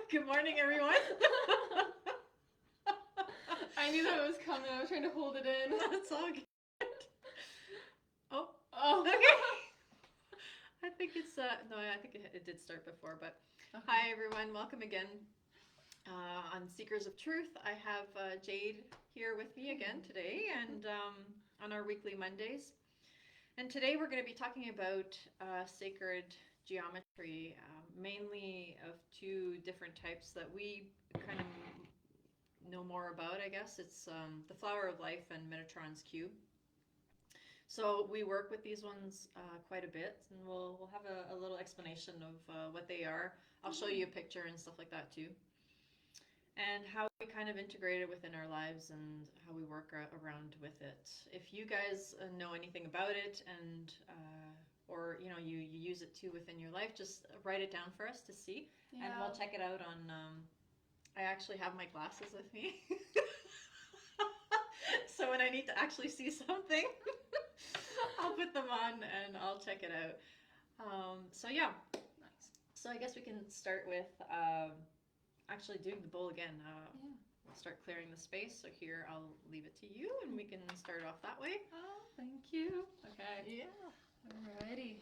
Good morning, everyone. I knew that was coming. I was trying to hold it in. That's all good. Oh. Okay. I think it's no, I think it did start before, but Okay. hi everyone, welcome again on Seekers of Truth. I have Jade here with me again today, and on our weekly Mondays. And today we're going to be talking about sacred geometry, mainly of two different types that we kind of know more about, I guess. It's the Flower of Life and Metatron's Cube. So we work with these ones quite a bit, and we'll have a little explanation of what they are. I'll show you a picture and stuff like that too, and how we kind of integrate it within our lives and how we work around with it. If you guys know anything about it and or you use it too within your life, just write it down for us to see, and we'll check it out on. I actually have my glasses with me. So when I need to actually see something, I'll put them on and I'll check it out. So yeah, Nice. so I guess we can start with actually doing the bowl again. Yeah. We'll start clearing the space. So here I'll leave it to you, and we can start off that way. Oh, thank you. Okay. Yeah. Alrighty.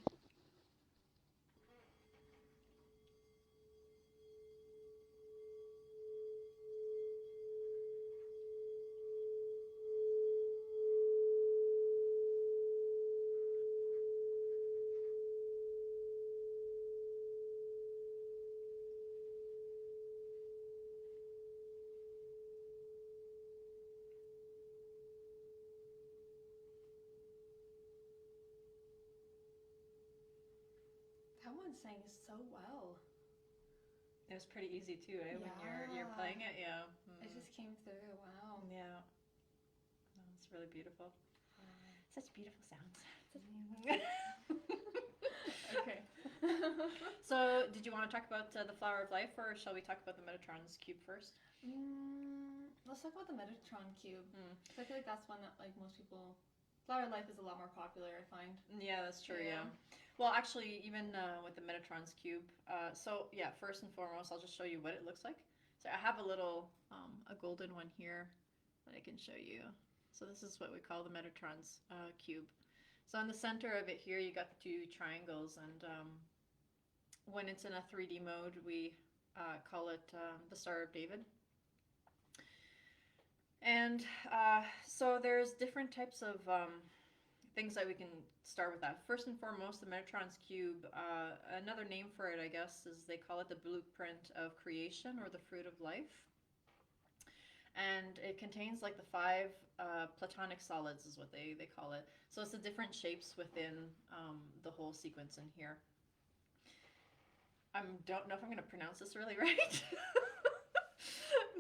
That one sang so well. It was pretty easy too, eh? When you're Yeah. playing it, yeah. It just came through. Wow. Yeah. No, it's really beautiful. Such beautiful sounds. Okay. So, did you want to talk about the Flower of Life, or shall we talk about the Metatron's Cube first? Let's talk about the Metatron cube. Mm. I feel like that's one that most people. Flower Life is a lot more popular, I find. Yeah, that's true. Yeah. Yeah. Well, actually, even with the Metatron's cube. So yeah, first and foremost, I'll just show you what it looks like. So I have a little a golden one here that I can show you. So this is what we call the Metatron's cube. So in the center of it here, you got the two triangles, and when it's in a 3D mode, we call it the Star of David. And so there's different types of things that we can start with that. First and foremost, the Metatron's cube, another name for it, I guess, is they call it the blueprint of creation or the fruit of life. And it contains like the five platonic solids is what they call it. So it's the different shapes within the whole sequence in here. I don't know if I'm going to pronounce this really right.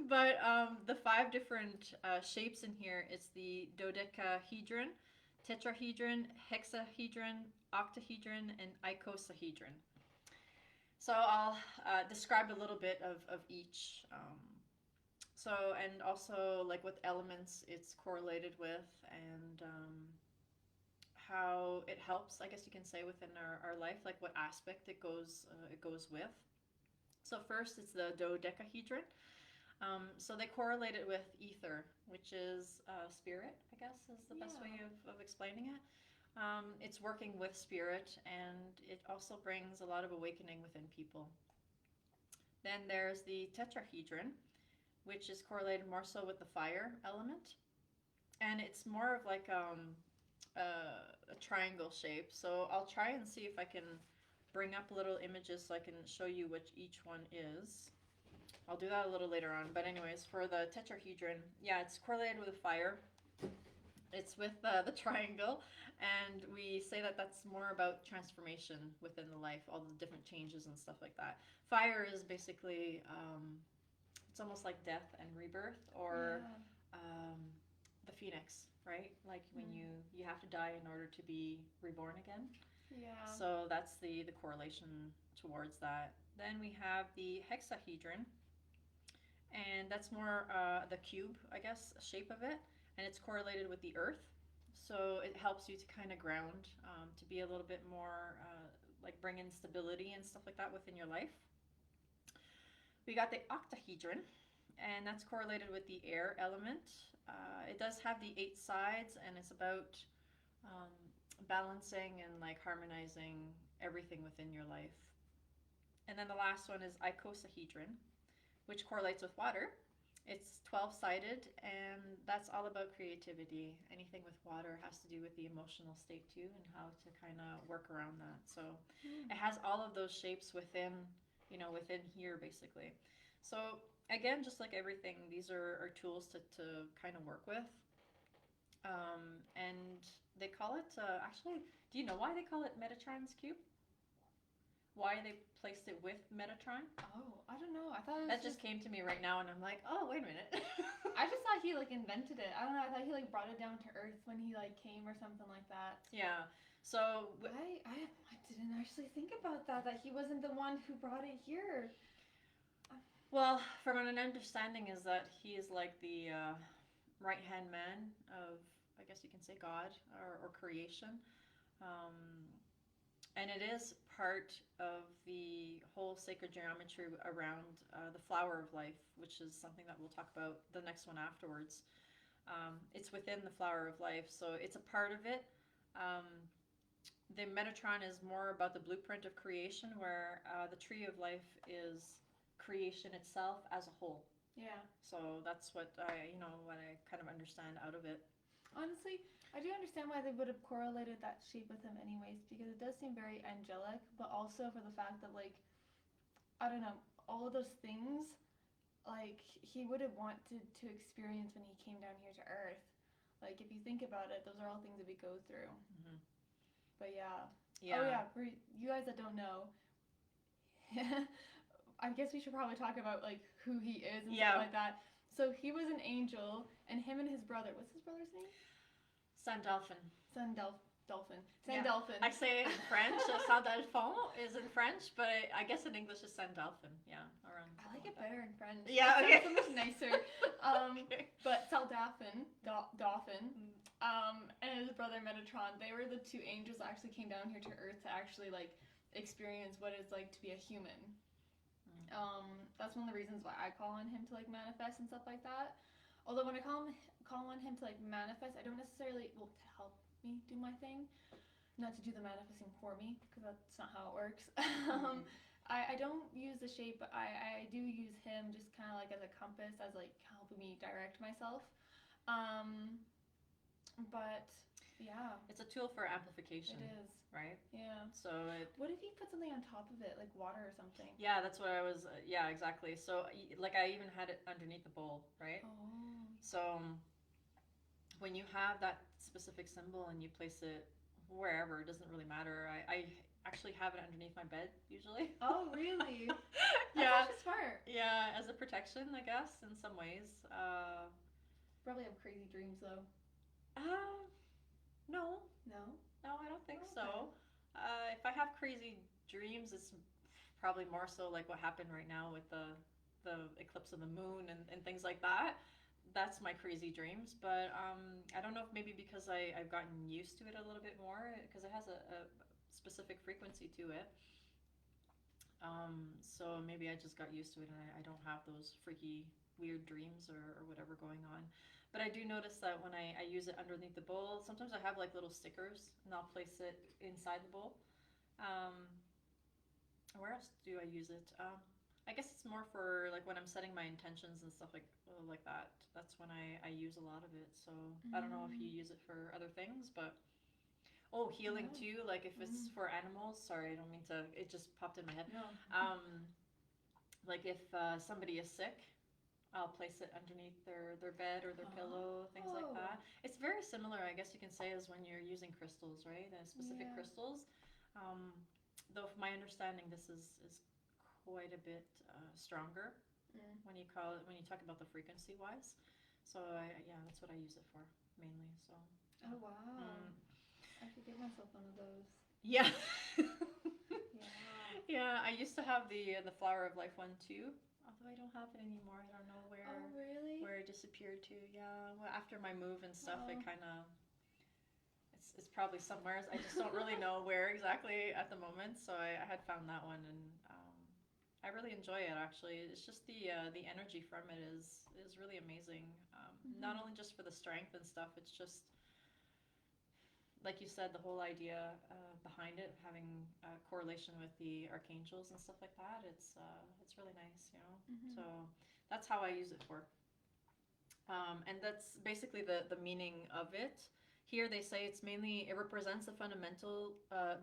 But the five different shapes in here, it's the dodecahedron, tetrahedron, hexahedron, octahedron, and icosahedron. So I'll describe a little bit of each. So, and also like what elements it's correlated with, and how it helps, I guess you can say, within our life, like what aspect it goes with. So first, it's the dodecahedron. So they correlate it with ether, which is spirit, I guess is the best way of explaining it. It's working with spirit, and it also brings a lot of awakening within people. Then there's the tetrahedron, which is correlated more so with the fire element. And it's more of like a triangle shape. So I'll try and see if I can bring up little images so I can show you which each one is. I'll do that a little later on. But anyways, for the tetrahedron, yeah, it's correlated with fire. It's with the triangle, and we say that that's more about transformation within the life, all the different changes and stuff like that. Fire is basically, it's almost like death and rebirth, or the phoenix, right? Like when you have to die in order to be reborn again. Yeah. So that's the correlation towards that. Then we have the hexahedron, and that's more the cube, I guess, shape of it, and it's correlated with the earth. So it helps you to kind of ground, to be a little bit more like bring in stability and stuff like that within your life. We got the octahedron, and that's correlated with the air element. It does have the 8 sides, and it's about um, balancing and like harmonizing everything within your life. And then the last one is icosahedron, which correlates with water. It's 12 sided, and that's all about creativity. Anything with water has to do with the emotional state too, and how to kind of work around that. So Mm. it has all of those shapes within, within here basically. So again, just like everything, these are tools to kind of work with. And they call it, actually, do you know why they call it Metatron's Cube? Why they placed it with Metatron? Oh, I don't know. I thought it was That just came to me right now, and I'm like, oh, wait a minute. I just thought he like invented it. I don't know. I thought he like brought it down to Earth when he like came or something like that. Yeah. So I didn't actually think about that. That he wasn't the one who brought it here. well, from an understanding is that he is like the right hand man of, I guess you can say, God or creation. Um, and it is part of the whole sacred geometry around the flower of life, which is something that we'll talk about the next one afterwards. It's within the flower of life, so it's a part of it. Um, the Metatron is more about the blueprint of creation, where the tree of life is creation itself as a whole. Yeah. So that's what I kind of understand out of it. Honestly, I do understand why they would have correlated that shape with him anyways, because it does seem very angelic, but also for the fact that like I don't know, all of those things like he would have wanted to experience when he came down here to Earth. Like if you think about it, those are all things that we go through. Mm-hmm. But yeah. Yeah. Oh yeah, for you guys that don't know, I guess we should probably talk about like who he is and stuff like that. So he was an angel, and him and his brother. What's his brother's name? Sandalphon. Sandalphon. Yeah. Sandalphon. I say it in French. Sandalphon is in French, but I guess in English it's Sandalphon. Yeah, around. I like it better in French. Yeah, it okay. sounds so much nicer. Okay. But Sandalphon, Dolphin, and his brother Metatron, they were the two angels that actually came down here to Earth to actually like experience what it's like to be a human. That's one of the reasons why I call on him to like manifest and stuff like that. Although when I call on him to like manifest, I don't necessarily to help me do my thing, not to do the manifesting for me, because that's not how it works. I don't use the shape, but I do use him just kind of like as a compass, as like helping me direct myself. But yeah, it's a tool for amplification. It is. Right? Yeah. So what if you put something on top of it, like water or something? Yeah, that's what I was. Yeah, exactly. So like I even had it underneath the bowl, right? Oh. So when you have that specific symbol and you place it wherever, it doesn't really matter. I actually have it underneath my bed usually. Oh, really? Yeah. That's smart. Yeah, as a protection, I guess, in some ways. Probably have crazy dreams though. No. No? No, I don't think Okay. so. If I have crazy dreams, it's probably more so like what happened right now with the eclipse of the moon and things like that. That's my crazy dreams. But I don't know if maybe because I've gotten used to it a little bit more, because it has a specific frequency to it. So maybe I just got used to it, and I don't have those freaky weird dreams or whatever going on. But I do notice that when I use it underneath the bowl, sometimes I have like little stickers, and I'll place it inside the bowl. Where else do I use it? I guess it's more for like when I'm setting my intentions and stuff like that. That's when I use a lot of it. So I don't know if you use it for other things, but healing too. Like if it's for animals. Sorry, I don't mean to. It just popped in my head. No. Like if somebody is sick, I'll place it underneath their bed or their pillow, things like that. It's very similar, I guess you can say, as when you're using crystals, right? Specific crystals. Though, from my understanding, this is quite a bit stronger when you talk about the frequency wise. So that's what I use it for mainly. So. Oh wow! I should get myself one of those. Yeah. Yeah. Yeah, I used to have the flower of life one too. Although I don't have it anymore. I don't know where. Oh, really? Where it disappeared to. Yeah. Well, after my move and stuff, it kind of. It's probably somewhere. I just don't really know where exactly at the moment. So I had found that one, and I really enjoy it actually. It's just the energy from it is really amazing. Not only just for the strength and stuff, it's just like you said, the whole idea behind it, having a correlation with the archangels and stuff like that. It's really nice, you know. So that's how I use it for. And that's basically the meaning of it. Here they say it represents the fundamental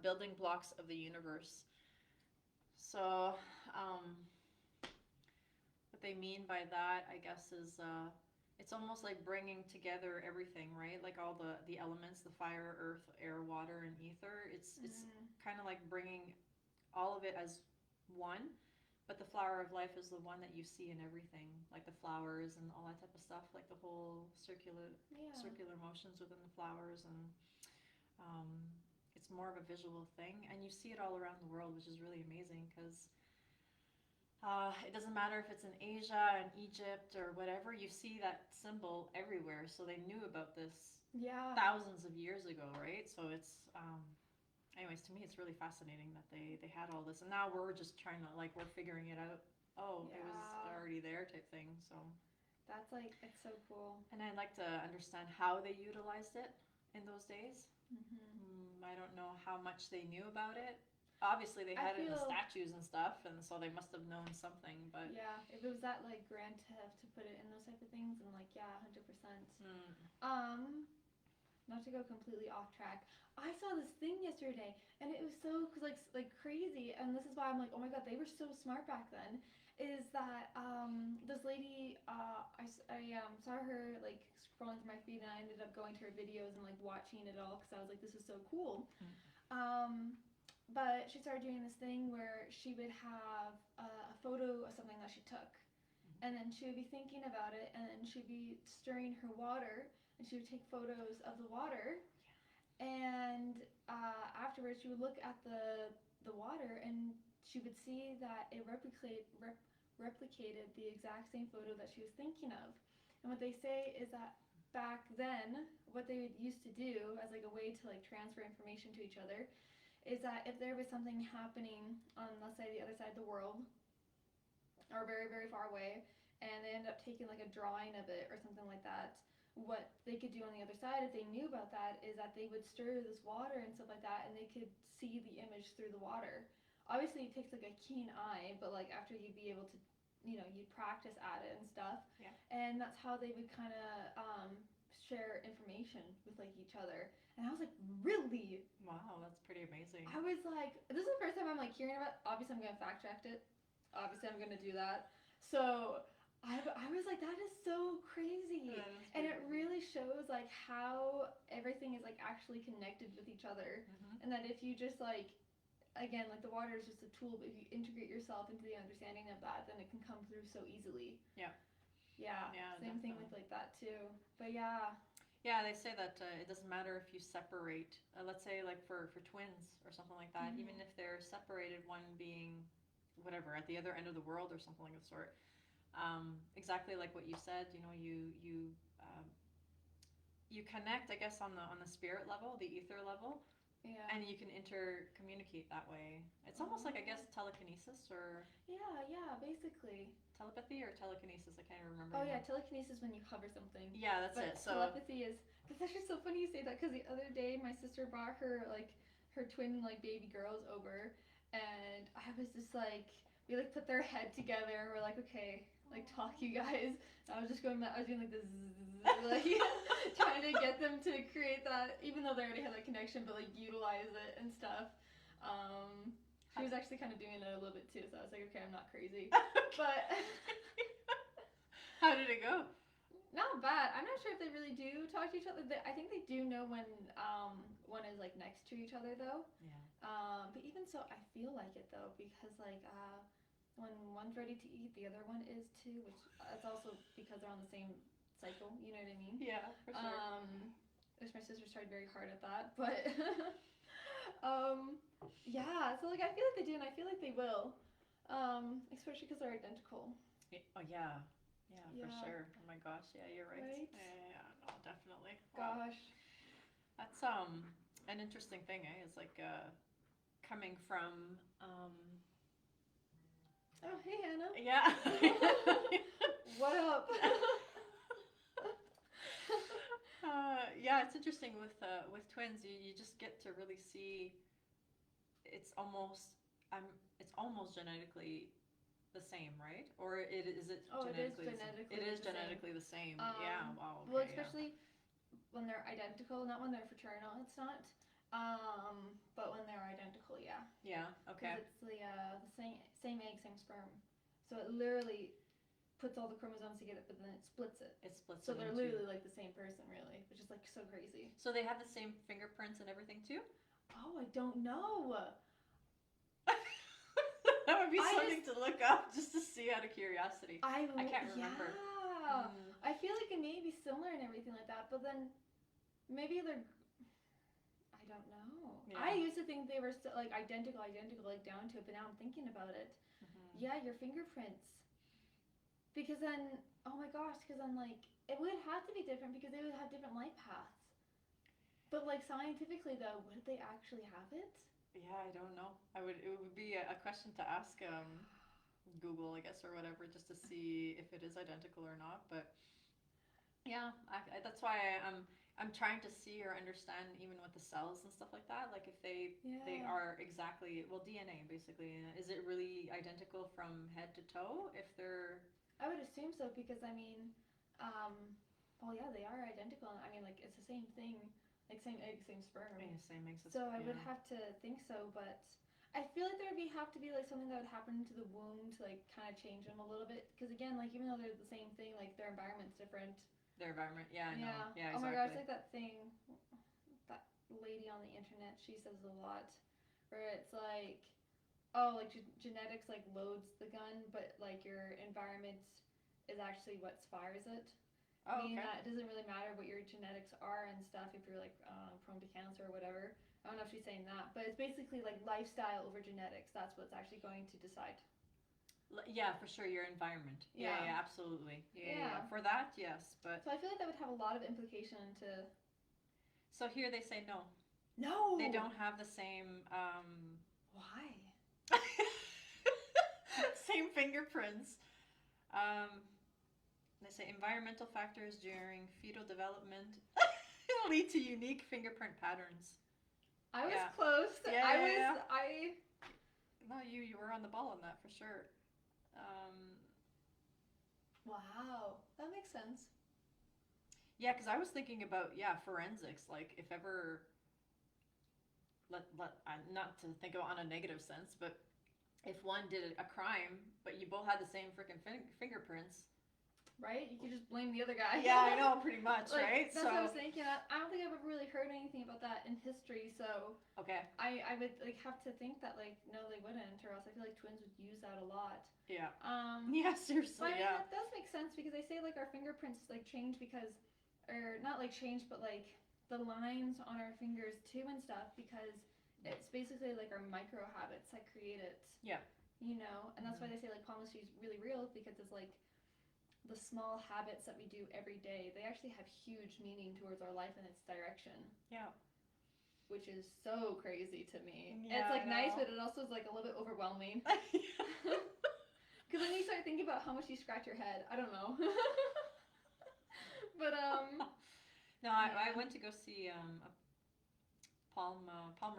building blocks of the universe. So, what they mean by that, I guess, is it's almost like bringing together everything, right? Like all the elements, the fire, earth, air, water, and ether. It's kind of like bringing all of it as one. But the flower of life is the one that you see in everything, like the flowers and all that type of stuff, like the whole circular motions within the flowers, and um, it's more of a visual thing, and you see it all around the world, which is really amazing because it doesn't matter if it's in Asia and Egypt or whatever, you see that symbol everywhere. So they knew about this thousands of years ago, right? So it's, anyways, to me, it's really fascinating that they had all this. And now we're just trying to, like, we're figuring it out. Oh, it was already there type thing. So that's like, it's so cool. And I'd like to understand how they utilized it in those days. I don't know how much they knew about it. Obviously, they had it in the statues and stuff, and so they must have known something. But yeah, if it was that like grand to have to put it in those type of things, and like 100%. Not to go completely off track, I saw this thing yesterday, and it was so like crazy, and this is why I'm like, oh my god, they were so smart back then. Is that this lady? I saw her like scrolling through my feed, and I ended up going to her videos and like watching it all because I was like, this is so cool. But she started doing this thing where she would have a photo of something that she took, and then she would be thinking about it, and then she'd be stirring her water, and she would take photos of the water, and afterwards she would look at the water, and she would see that it replicated the exact same photo that she was thinking of. And what they say is that back then, what they would used to do as like a way to like transfer information to each other is that if there was something happening on, let's say, the other side of the world, or very, very far away, and they end up taking like a drawing of it or something like that, what they could do on the other side, if they knew about that, is that they would stir this water and stuff like that, and they could see the image through the water. Obviously, it takes like a keen eye, but like after you'd be able to, you know, you'd practice at it and stuff. Yeah. And that's how they would kind of share information with like each other. And I was like, really? Wow, that's pretty amazing. I was like, this is the first time I'm like hearing about it. Obviously I'm gonna fact check it. Obviously I'm gonna do that. So I was like, that is so crazy. And it really shows like how everything is like actually connected with each other. And that if you just like, again, like the water is just a tool, but if you integrate yourself into the understanding of that, then it can come through so easily. Yeah, same thing with like that too. But yeah, they say that it doesn't matter if you separate, let's say like for twins or something like that, even if they're separated, one being whatever at the other end of the world or something of the sort, exactly like what you said, you know, you connect, I guess, on the spirit level, the ether level. Yeah. And you can intercommunicate that way. It's almost like, I guess, telekinesis or... Yeah, basically. Telepathy or telekinesis? I can't remember. Oh, yeah, telekinesis when you hover something. Yeah, that's it. So telepathy is... It's actually so funny you say that, because the other day my sister brought her twin, like, baby girls over, and I was just like... We, like, put their head together, and we're like, okay, like, talk, you guys. And I was just going... I was doing, like, this... like, trying to get them to create that, even though they already had that connection, but like utilize it and stuff. She was actually kind of doing it a little bit too, so I was like, okay, I'm not crazy. But how did it go? Not bad. I'm not sure if they really do talk to each other. I think they do know when one is like next to each other though. Yeah. But even so, I feel like it though, because like when one's ready to eat, the other one is too, which it's also because they're on the same cycle, you know what I mean? Yeah, for sure. Which my sister's tried very hard at that, but yeah, so like I feel like they do, and I feel like they will, especially because they're identical. Oh yeah, for sure. Oh my gosh, yeah, you're right. Yeah, no, definitely. Gosh, that's an interesting thing, eh? It's like coming from Oh, hey, Hannah. Yeah. What up? Yeah, it's interesting with twins. You just get to really see. It's almost it's almost genetically the same, right? Or is it Oh, genetically the same? It is the genetically the same. same. Yeah. Wow. Well, Okay. especially when they're identical, not when they're fraternal. It's not. But when they're identical, yeah. Yeah. Okay. Because it's the same egg, same sperm. So it literally puts all the chromosomes together, but then it splits it. It splits. So it they're into... literally like the same person, really, which is like so crazy. So they have the same fingerprints and everything too? Oh, I don't know. That would be something to look up just to see out of curiosity. I can't remember. Yeah. I feel like it may be similar and everything like that, but then maybe they're. I don't know. Yeah. I used to think they were like identical, like down to it, but now I'm thinking about it. Mm-hmm. Yeah, your fingerprints. Because then, oh my gosh, because then like it would have to be different because they would have different life paths. But like scientifically though, would they actually have it? Yeah, I don't know. It would be a question to ask Google, I guess, or whatever, just to see if it is identical or not. But yeah, that's why I'm trying to see or understand even with the cells and stuff like that. Like if they are exactly, well, DNA basically. Is it really identical from head to toe? If they're, I would assume so because I mean, well, yeah, they are identical. I mean, like it's the same thing. Like same egg, same sperm. Yeah, same egg. So I would have to think so, but I feel like there would have to be like something that would happen to the womb to like kind of change them a little bit. Because again, like even though they're the same thing, like their environment's different. Their environment, yeah, I know. Yeah, exactly. Oh my gosh, like that thing, that lady on the internet, she says a lot, where it's like, oh, like genetics like loads the gun, but like your environment is actually what fires it. Oh, meaning okay. that it doesn't really matter what your genetics are and stuff if you're like prone to cancer or whatever. I don't know if she's saying that, but it's basically like lifestyle over genetics. That's what's actually going to decide. Yeah, for sure, your environment. Yeah, absolutely. Yeah. For that, yes, but so I feel like that would have a lot of implication into. So here they say no. No. They don't have the same. Why? Same fingerprints. They say environmental factors during fetal development lead to unique fingerprint patterns. I was close. I No, you were on the ball on that for sure. Wow, that makes sense. Yeah, because I was thinking about forensics. Like if ever, not to think about on a negative sense, but if one did a crime, but you both had the same freaking fingerprints. Right? You could just blame the other guy. Yeah, I know, pretty much, like, right? That's what I was thinking. I don't think I've ever really heard anything about that in history, so... Okay. I would, like, have to think that, like, no, they wouldn't, or else I feel like twins would use that a lot. Yeah. Yeah, seriously, but I mean, that does make sense, because they say, like, our fingerprints, like, change because... Or, not, like, change, but, like, the lines on our fingers, too, and stuff, because it's basically, like, our micro habits that create it. Yeah. You know, and that's why they say, like, palmistry is really real, because it's, like, the small habits that we do every day, they actually have huge meaning towards our life and its direction. Yeah. Which is so crazy to me. Yeah, it's like nice, but it also is like a little bit overwhelming. Because then you start thinking about how much you scratch your head. I don't know. But no, I went to go see a palm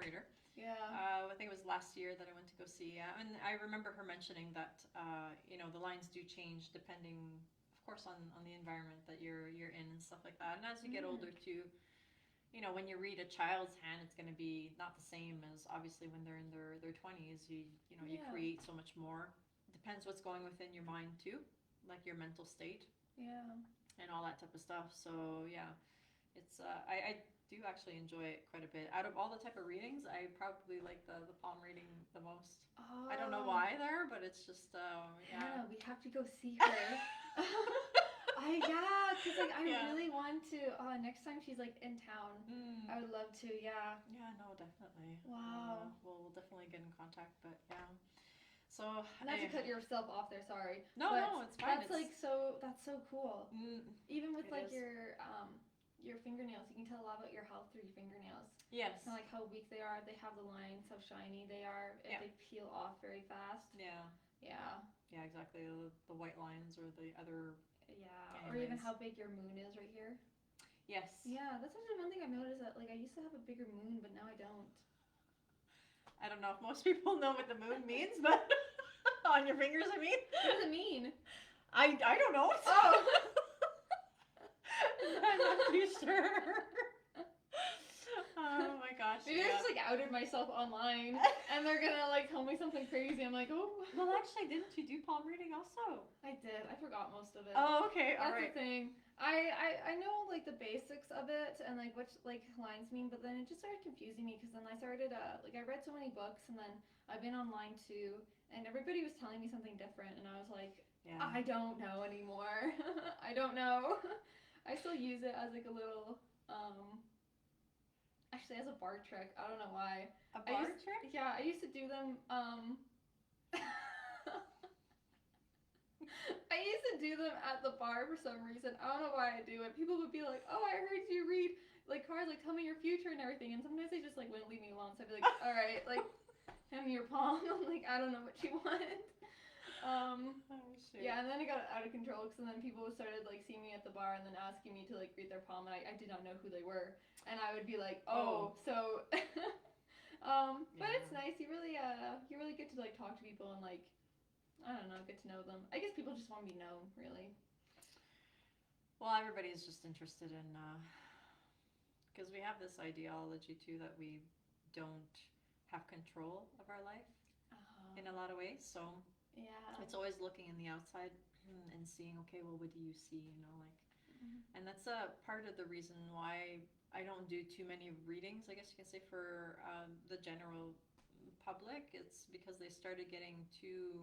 reader. Yeah. I think it was last year that I went to go see. And I remember her mentioning that you know, the lines do change depending, of course, on the environment that you're in and stuff like that. And as you get older too, you know, when you read a child's hand, it's going to be not the same as obviously when they're in their 20s. You know, you create so much more. Depends what's going within your mind too, like your mental state. Yeah. And all that type of stuff. So yeah, it's I do actually enjoy it quite a bit. Out of all the type of readings, I probably like the palm reading the most. Oh. I don't know why there, but it's just yeah, we have to go see her. Because like I really want to. Next time she's like in town, I would love to. Yeah. Yeah, no, definitely. Wow. We'll definitely get in contact, but yeah. So not to cut yourself off there, sorry. No, it's fine. That's so cool. Even with like your fingernails, you can tell a lot about your health through your fingernails. Yes. Kind of like how weak they are. They have the lines, how shiny they are. If they peel off very fast. Yeah. Yeah. Yeah, exactly. The white lines or the other. Yeah, or even Anyways. how big your moon is right here. Yes. Yeah, that's actually one thing I've noticed that like I used to have a bigger moon, but now I don't. I don't know if most people know what the moon means, but on your fingers, I mean. What does it mean? I don't know. Oh. I'm not too sure. Oh my gosh. Maybe I just like outed myself online, and they're gonna like tell me something crazy. I'm like, oh. Well, actually, didn't you do palm reading also? I did. I forgot most of it. Oh, okay. All That's right. the thing. I know like the basics of it and like what like lines mean, but then it just started confusing me because then I started like I read so many books and then I've been online too and everybody was telling me something different and I was like, Yeah. I don't know anymore. I don't know. I still use it as like a little actually as a bar trick. I don't know why. A bar trick? Yeah, I used to do them I used to do them at the bar for some reason. I don't know why I do it. People would be like, "Oh, I heard you read like cards, like tell me your future and everything." And sometimes they just like wouldn't leave me alone. So I'd be like, "All right, like hand me your palm." I'm like, I don't know what you want. Oh, shoot. Yeah, and then it got out of control because then people started like seeing me at the bar and then asking me to like read their palm, and I did not know who they were, and I would be like, "Oh, so." But it's nice. You really get to like talk to people and like. I don't know, get to know them. I guess people just want to be known, really. Well, everybody's just interested in, because we have this ideology too that we don't have control of our life in a lot of ways. So yeah, it's always looking in the outside and seeing, okay, well, what do you see? You know, like, and that's a part of the reason why I don't do too many readings. I guess you can say for the general public, it's because they started getting too.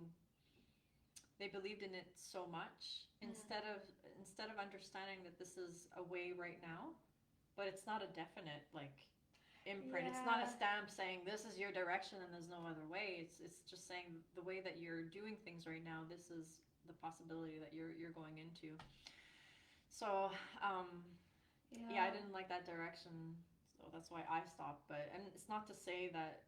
They believed in it so much instead of understanding that this is a way right now, but it's not a definite like imprint. It's not a stamp saying this is your direction and there's no other way. It's just saying the way that you're doing things right now. This is the possibility that you're going into. So yeah, I didn't like that direction, so that's why I stopped. But and it's not to say that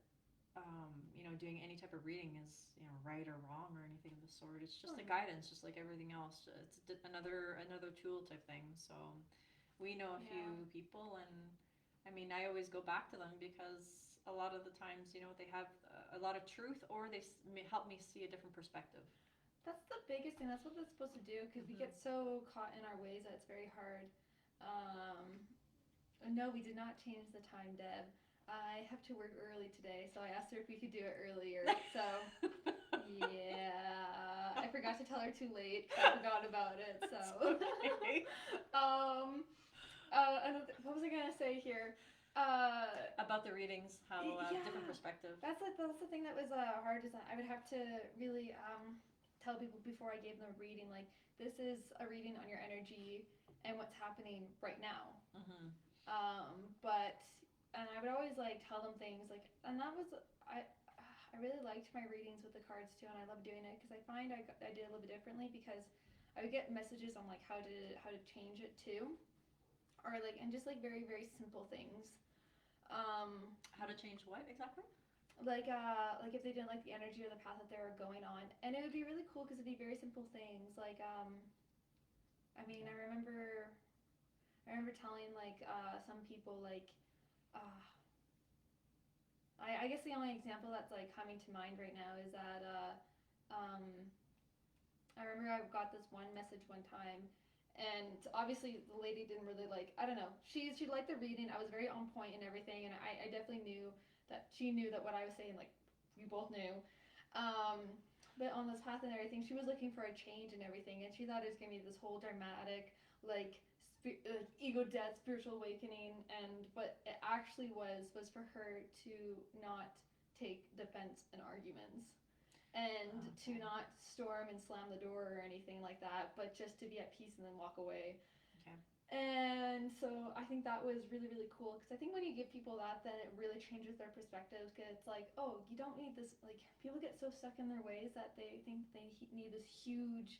doing any type of reading is right or wrong or anything of the sort. It's just a guidance, just like everything else. It's another tool type thing. So we know a few people, and I mean, I always go back to them because a lot of the times, they have a lot of truth, or they help me see a different perspective. That's the biggest thing. That's what it's supposed to do because we get so caught in our ways that it's very hard. No, we did not change the time, Deb. I have to work early today, so I asked her if we could do it earlier. So, yeah, I forgot to tell her too late. I forgot about it. So, okay. what was I gonna say here? About the readings, how different perspective. That's the thing that was hard is that I would have to really tell people before I gave them a reading, like this is a reading on your energy and what's happening right now. But. And I would always like tell them things like, and that was I really liked my readings with the cards too, and I love doing it because I find I did a little bit differently because I would get messages on like how to change it too, or like and just like very very simple things. How to change what exactly? Like if they didn't like the energy or the path that they were going on, and it would be really cool because it'd be very simple things like I mean I remember telling like some people like. I guess the only example that's like coming to mind right now is that I remember I got this one message one time, and obviously the lady didn't really like. I don't know. She liked the reading. I was very on point and everything, and I definitely knew that she knew that what I was saying like we both knew. But on this path and everything, she was looking for a change and everything, and she thought it was gonna be this whole dramatic like. Ego death, spiritual awakening, and what it actually was for her to not take defense in arguments and to not storm and slam the door or anything like that, but just to be at peace and then walk away. Okay. And so I think that was really really cool because I think when you give people that, then it really changes their perspective because it's like, oh, you don't need this, like people get so stuck in their ways that they think they need this huge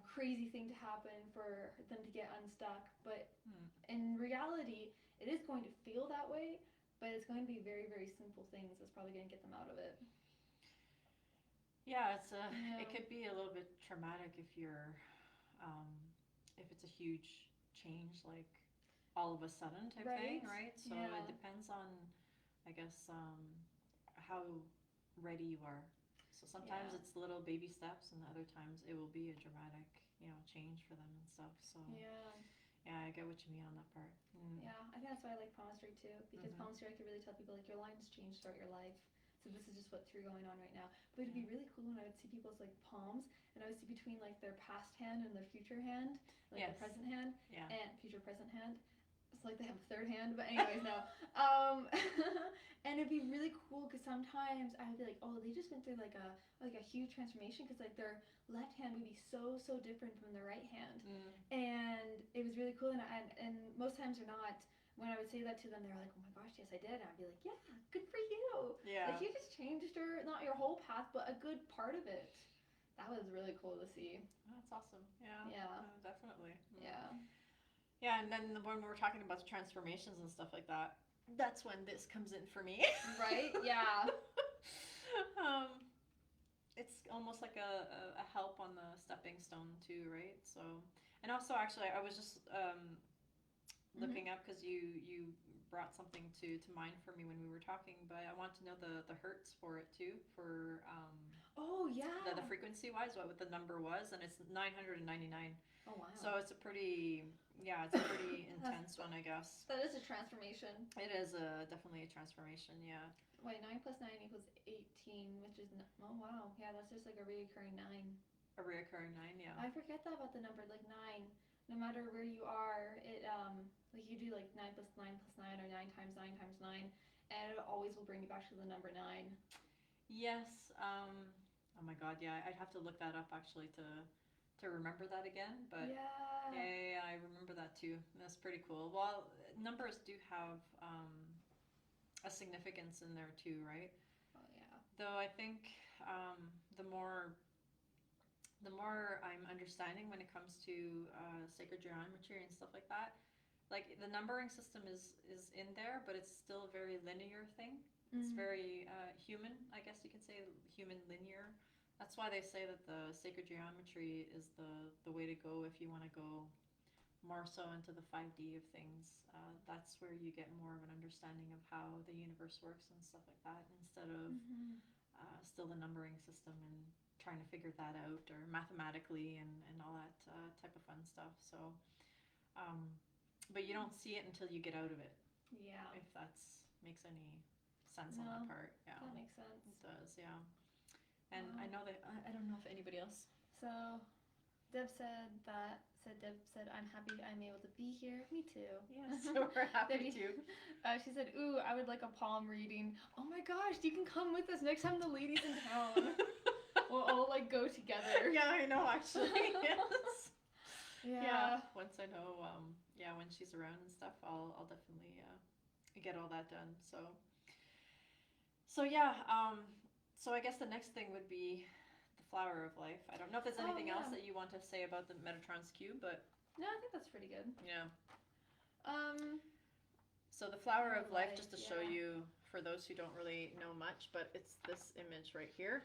crazy thing to happen for them to get unstuck, but in reality it is going to feel that way, but it's going to be very very simple things that's probably going to get them out of it. Yeah, it could be a little bit traumatic if you're um, if it's a huge change, like all of a sudden type thing, Right? right? So Yeah. it depends on, I guess, how ready you are. So sometimes Yeah. it's little baby steps, and other times it will be a dramatic, change for them and stuff. So Yeah. yeah, I get what you mean on that part. Mm. Yeah, I think that's why I like palmistry too, because Mhm. palmistry I could really tell people like your lines change throughout your life. So this is just what's you're going on right now. But it'd be really cool when I would see people's like palms and I would see between like their past hand and their future hand, like Yes. the present hand Yeah. and future present hand. It's like they have a third hand, but anyways, no. Um, and it'd be really cool because sometimes I would be like, oh, they just went through like a huge transformation because like their left hand would be so different from their right hand, Mm. and it was really cool. And most times or not, when I would say that to them, they're like, oh my gosh, yes, I did. And I'd be like, yeah, good for you. Yeah. Like you just changed your not your whole path, but a good part of it. That was really cool to see. That's awesome. Yeah. Yeah. Definitely. Mm. Yeah. Yeah, and then when we're talking about the transformations and stuff like that, that's when this comes in for me. Right? Yeah. um, it's almost like a help on the stepping stone too, right? So, and also actually, I was just looking up because you brought something to mind for me when we were talking, but I want to know the hertz for it too, for Oh yeah. the frequency wise, what the number was, and it's 999. Oh wow. So it's a pretty intense one, I guess. That is a transformation. It is definitely a transformation, yeah. Wait, 9 plus 9 equals 18, which is oh wow, yeah, that's just like a reoccurring 9. A reoccurring 9, yeah. I forget that about the number, like 9. No matter where you are, it like you do like 9 plus 9 plus 9 or 9 times 9 times 9, and it always will bring you back to the number 9. Yes. Oh my God, yeah. I'd have to look that up actually to remember that again. But yeah, I remember that too. That's pretty cool. Well, numbers do have a significance in there too, right? Oh yeah. Though I think the more I'm understanding when it comes to sacred geometry and stuff like that, like the numbering system is in there, but it's still a very linear thing. It's very human, I guess you could say, human linear. That's why they say that the sacred geometry is the way to go if you want to go more so into the 5D of things. That's where you get more of an understanding of how the universe works and stuff like that, instead of still the numbering system and trying to figure that out, or mathematically and all that type of fun stuff. So, but you don't see it until you get out of it. Yeah. If that makes any sense on that part. Yeah. That makes sense. It does, yeah. And I know that I don't know if anybody else. So Deb said I'm happy I'm able to be here. Me too. Yes, so we're happy too. She said, ooh, I would like a palm reading. Oh my gosh, you can come with us next time the lady's in town. We'll all like go together. Yeah, I know actually. Yes. Yeah. Once I know when she's around and stuff, I'll definitely get all that done. So yeah, so I guess the next thing would be the flower of life. I don't know if there's anything else that you want to say about the Metatron's cube, but no, I think that's pretty good. Yeah. So the flower of life, just to show you, for those who don't really know much, but it's this image right here.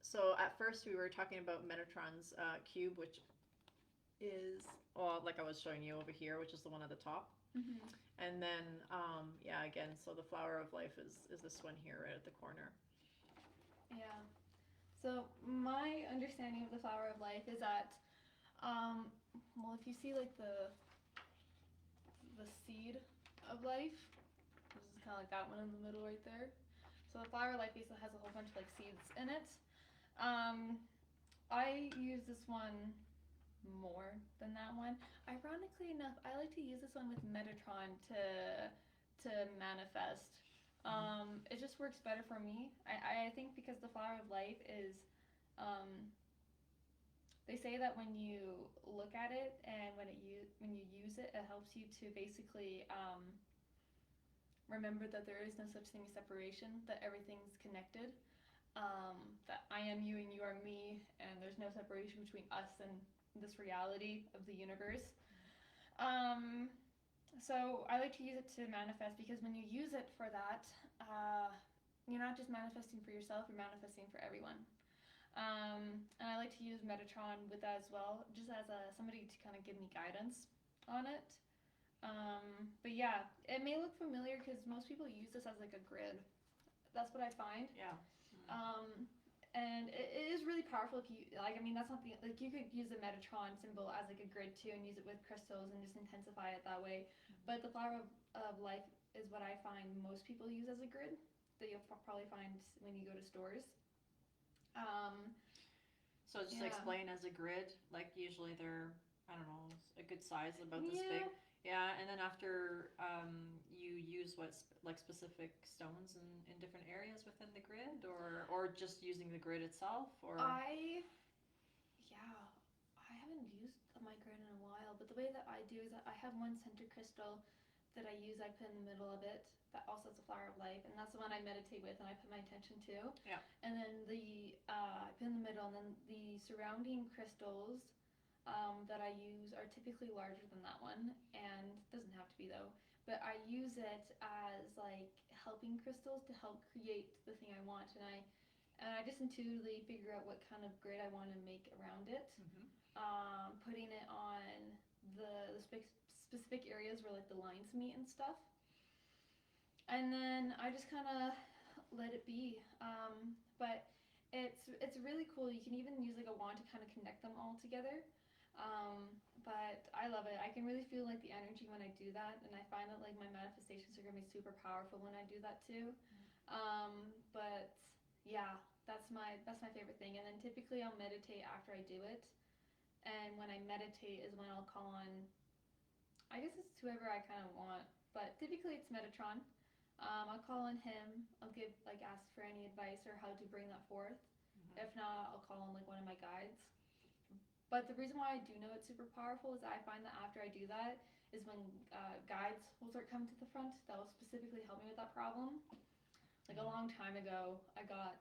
So at first we were talking about Metatron's cube, which is, well, like I was showing you over here, which is the one at the top. And then, again, so the flower of life is this one here right at the corner. Yeah. So my understanding of the flower of life is that, well, if you see like the seed of life, this is kind of like that one in the middle right there. So the flower of life basically has a whole bunch of like seeds in it. I use this one more than that one. Ironically enough, I like to use this one with Metatron to manifest. It just works better for me. I think because the flower of life is, they say that when you look at it and when you use it, it helps you to basically remember that there is no such thing as separation, that everything's connected, that I am you and you are me, and there's no separation between us and this reality of the universe. So I like to use it to manifest, because when you use it for that, you're not just manifesting for yourself, you're manifesting for everyone. like to use Metatron with that as well, just as somebody to kind of give me guidance on it. But yeah, it may look familiar because most people use this as like a grid. That's what I find. Yeah. And it is really powerful if you like. I mean, that's not the like you could use the Metatron symbol as like a grid too, and use it with crystals and just intensify it that way. But the flower of life is what I find most people use as a grid that you'll probably find when you go to stores. So just to explain as a grid, like usually they're, I don't know, a good size, about this big. Yeah, and then after you use like specific stones in different areas within the grid, or just using the grid itself, or I haven't used my grid in a while, but the way that I do is that I have one center crystal that I use. I put in the middle of it that also has a flower of life, and that's the one I meditate with and I put my attention to. Yeah. And then I put in the middle, and then the surrounding crystals that I use are typically larger than that one, and doesn't have to be though. But I use it as like helping crystals to help create the thing I want, and I just intuitively figure out what kind of grid I want to make around it. Putting it on the specific areas where like the lines meet and stuff, and then I just kind of let it be. But it's really cool. You can even use like a wand to kind of connect them all together. But I love it. I can really feel like the energy when I do that, and I find that like my manifestations are gonna be super powerful when I do that too. But yeah, that's my favorite thing. And then typically I'll meditate after I do it, and when I meditate is when I'll call on, I guess it's whoever I kind of want, but typically it's Metatron. I'll call on him. I'll ask for any advice or how to bring that forth. If not, I'll call on like one of my guides. But the reason why I do know it's super powerful is that I find that after I do that is when guides will start coming to the front that will specifically help me with that problem. Like a long time ago, like a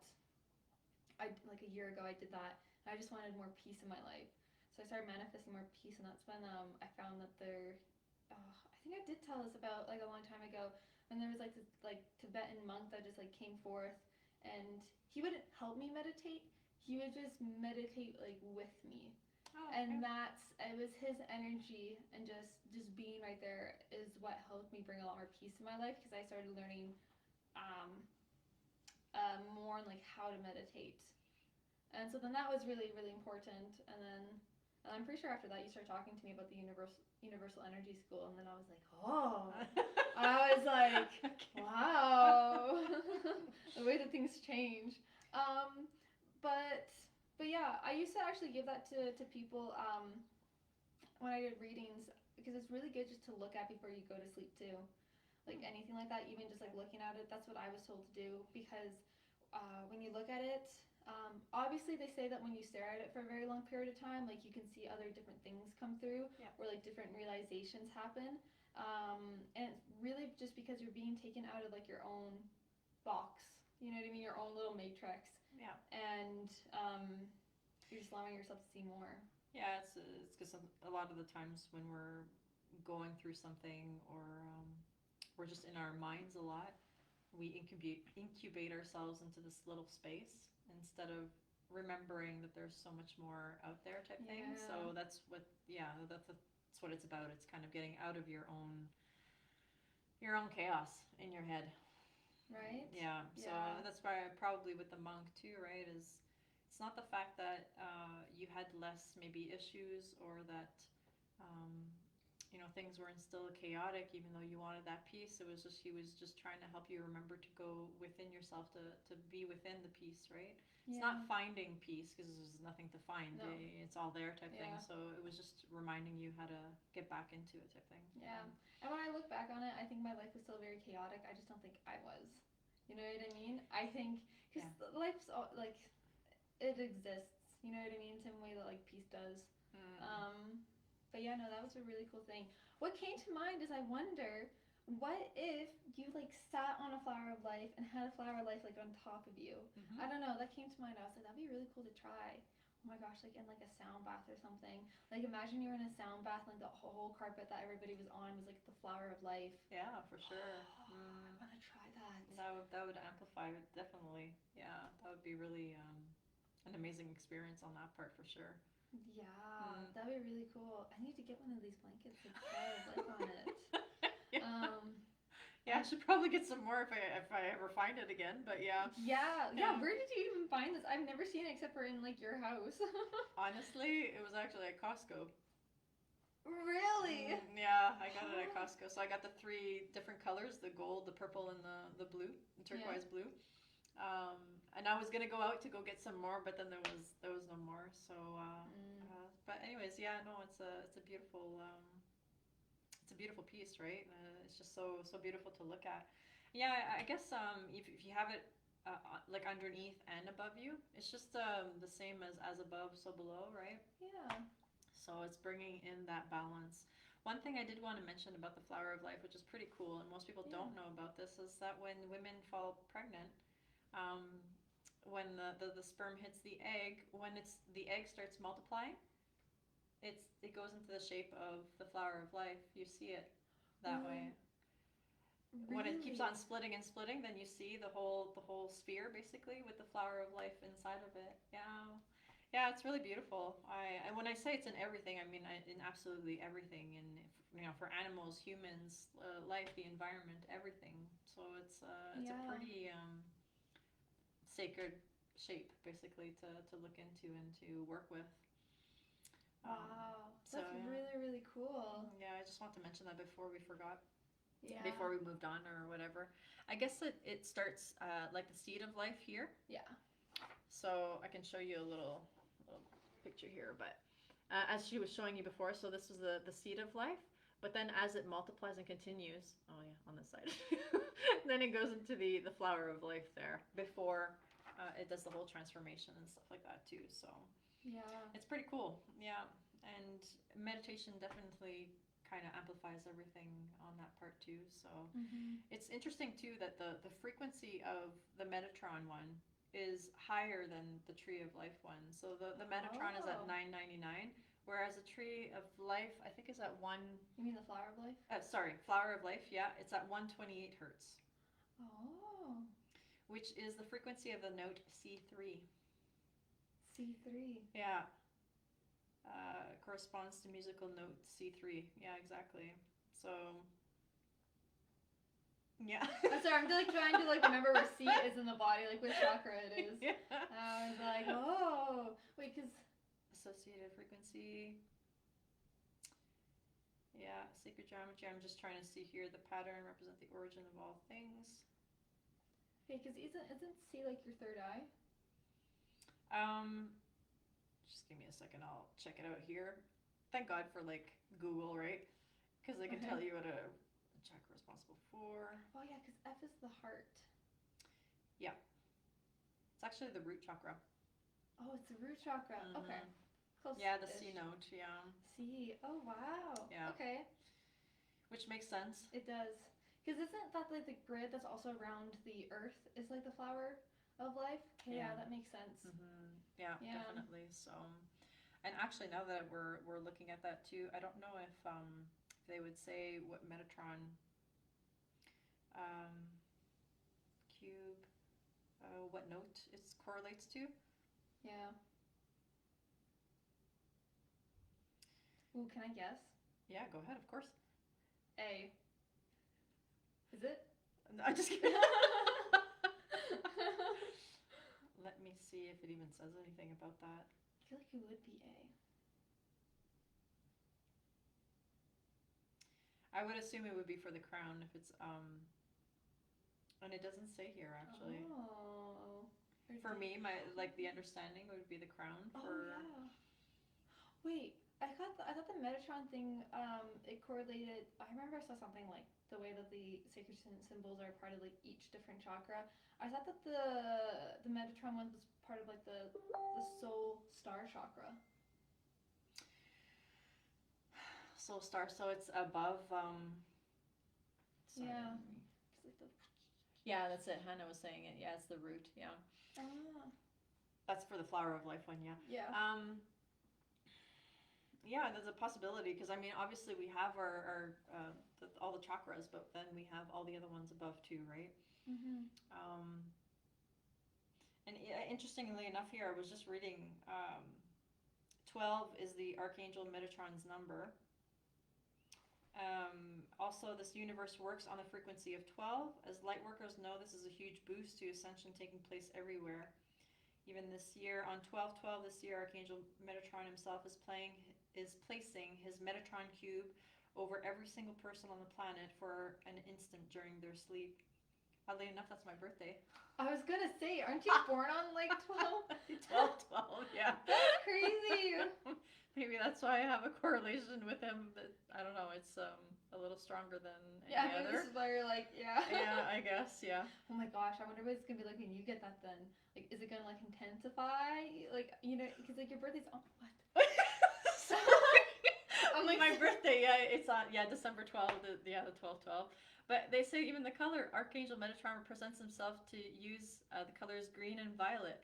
year ago, I did that. And I just wanted more peace in my life. So I started manifesting more peace, and that's when I found that I think I did tell this about like a long time ago, when there was like this like Tibetan monk that just like came forth, and he wouldn't help me meditate. He would just meditate like with me. And it was his energy and just being right there is what helped me bring a lot more peace in my life, because I started learning more on like how to meditate. And so then that was really, really important. And then I'm pretty sure after that you started talking to me about the universal energy school, and then I was like, oh. I was like, wow. The way that things change. But yeah, I used to actually give that to people when I did readings, because it's really good just to look at before you go to sleep too. Like anything like that, even just like looking at it, that's what I was told to do, because when you look at it, obviously they say that when you stare at it for a very long period of time, like you can see other different things come through, or like different realizations happen. And it's really just because you're being taken out of like your own box, you know what I mean, your own little matrix. Yeah. And you're just allowing yourself to see more. Yeah, it's because a lot of the times when we're going through something, or we're just in our minds a lot, we incubate ourselves into this little space instead of remembering that there's so much more out there type thing. So that's what it's about. It's kind of getting out of your own chaos in your head. Right? Yeah. So that's why probably with the monk too, right, is it's not the fact that you had less maybe issues, or that things weren't still chaotic even though you wanted that peace. It was just he was just trying to help you remember to go within yourself, to be within the peace, right? It's not finding peace, because there's nothing to find. No. It's all there type thing. So it was just reminding you how to get back into it type thing. Yeah. And when I look back on it, I think my life was still very chaotic. I just don't think I was. You know what I mean? I think, because life's like, it exists. You know what I mean? Same way that like peace does. But yeah, no, that was a really cool thing. What came to mind is I wonder, what if you like sat on a flower of life and had a flower of life like on top of you? I don't know, that came to mind. I was like, that'd be really cool to try. Oh my gosh, like in like a sound bath or something. Like imagine you were in a sound bath, like the whole carpet that everybody was on was like the flower of life. Yeah, for sure. I want to try that. That would amplify it, definitely. Yeah, that would be really an amazing experience on that part for sure. Yeah, that'd be really cool. I need to get one of these blankets with Flower of Life on it. Yeah. Yeah, I should probably get some more if I ever find it again. But yeah. Yeah. Where did you even find this? I've never seen it except for in like your house. Honestly, it was actually at Costco. Really? Yeah, I got it at Costco. So I got the 3 different colors: the gold, the purple, and the blue, the turquoise blue. Um, and I was gonna go out to go get some more, but then there was no more. So, but anyways, yeah, no, it's a beautiful piece, right? It's just so beautiful to look at. Yeah, I guess if you have it like underneath and above you, it's just the same as above, so below, right? Yeah. So it's bringing in that balance. One thing I did want to mention about the flower of life, which is pretty cool, and most people don't know about this, is that when women fall pregnant, um, when the sperm hits the egg, when the egg starts multiplying, it goes into the shape of the flower of life. You see it that way. Really? When it keeps on splitting and splitting, then you see the whole sphere basically with the flower of life inside of it. Yeah. Yeah, it's really beautiful. And when I say it's in everything, I mean in absolutely everything. And for animals, humans, life, the environment, everything. So it's a pretty sacred shape basically to look into and to work with. Wow, that's really cool. Yeah, I just want to mention that before we forgot. Yeah. Before we moved on or whatever. I guess it starts like the seed of life here. Yeah. So I can show you a little picture here, but as she was showing you before, so this was the seed of life. But then as it multiplies and continues, oh yeah, on this side, then it goes into the flower of life there before it does the whole transformation and stuff like that too. So yeah, it's pretty cool. Yeah, and meditation definitely kind of amplifies everything on that part too. So it's interesting too that the frequency of the Metatron one is higher than the Tree of Life one. So the Metatron is at 999, whereas the Tree of Life I think is at 1. You mean the Flower of Life? Sorry, Flower of Life. Yeah, it's at 128 hertz. Oh. Which is the frequency of the note C3. C3. Yeah. Corresponds to musical note C3. Yeah, exactly. So, yeah. I'm sorry, I'm like trying to like remember where C is in the body, like which chakra it is. Yeah. I was like, oh, wait, because associated frequency. Yeah, sacred geometry. I'm just trying to see here. The pattern represent the origin of all things. Okay, because isn't C like your third eye? Just give me a second. I'll check it out here. Thank God for like Google, right? Because they can tell you what a chakra is responsible for. Oh yeah, because F is the heart. Yeah. It's actually the root chakra. Oh, it's the root chakra. Okay. Close. Yeah, the C note. Yeah. C. Oh wow. Yeah. Okay. Which makes sense. It does. Because isn't that like the grid that's also around the earth is like the flower of life? Okay, yeah, that makes sense. Yeah, definitely. So, and actually now that we're looking at that too, I don't know if they would say what Metatron cube what note it correlates to. Yeah. Ooh, can I guess? Yeah, go ahead, of course. A. Is it? No, I'm just kidding. Let me see if it even says anything about that. I feel like it would be A. I would assume it would be for the crown if it's and it doesn't say here actually. Oh. For me, my like the understanding would be the crown for. Oh yeah. Wait, I thought the Metatron thing it correlated. I remember I saw something like the way that the sacred symbols are part of like each different chakra. I thought that the Metatron one was part of like the soul star chakra. Soul star, so it's above. Yeah. Yeah, that's it. Hannah was saying it. Yeah, it's the root. Yeah. Ah. That's for the flower of life one. Yeah. Yeah. Yeah, there's a possibility because I mean, obviously we have our all the chakras, but then we have all the other ones above too, right? And interestingly enough, here I was just reading 12 is the Archangel Metatron's number. Also, this universe works on the frequency of 12. As light workers know, this is a huge boost to ascension taking place everywhere. Even this year, on 12/12 this year, Archangel Metatron himself is placing his Metatron cube over every single person on the planet for an instant during their sleep. Oddly enough, that's my birthday. I was gonna say, aren't you born on like 12? 12/12, yeah. That's crazy. Maybe that's why I have a correlation with him. That I don't know. It's a little stronger than any Yeah, maybe other. this is why you're like, yeah. Yeah, I guess. Yeah. Oh my gosh, I wonder what it's gonna be like when you get that then. Like, is it gonna like intensify? Like, you know, because like your birthday's what? I'm like, my birthday, yeah, it's on, December 12th, the 12/12. But they say even the color, Archangel Metatron represents himself to use the colors green and violet.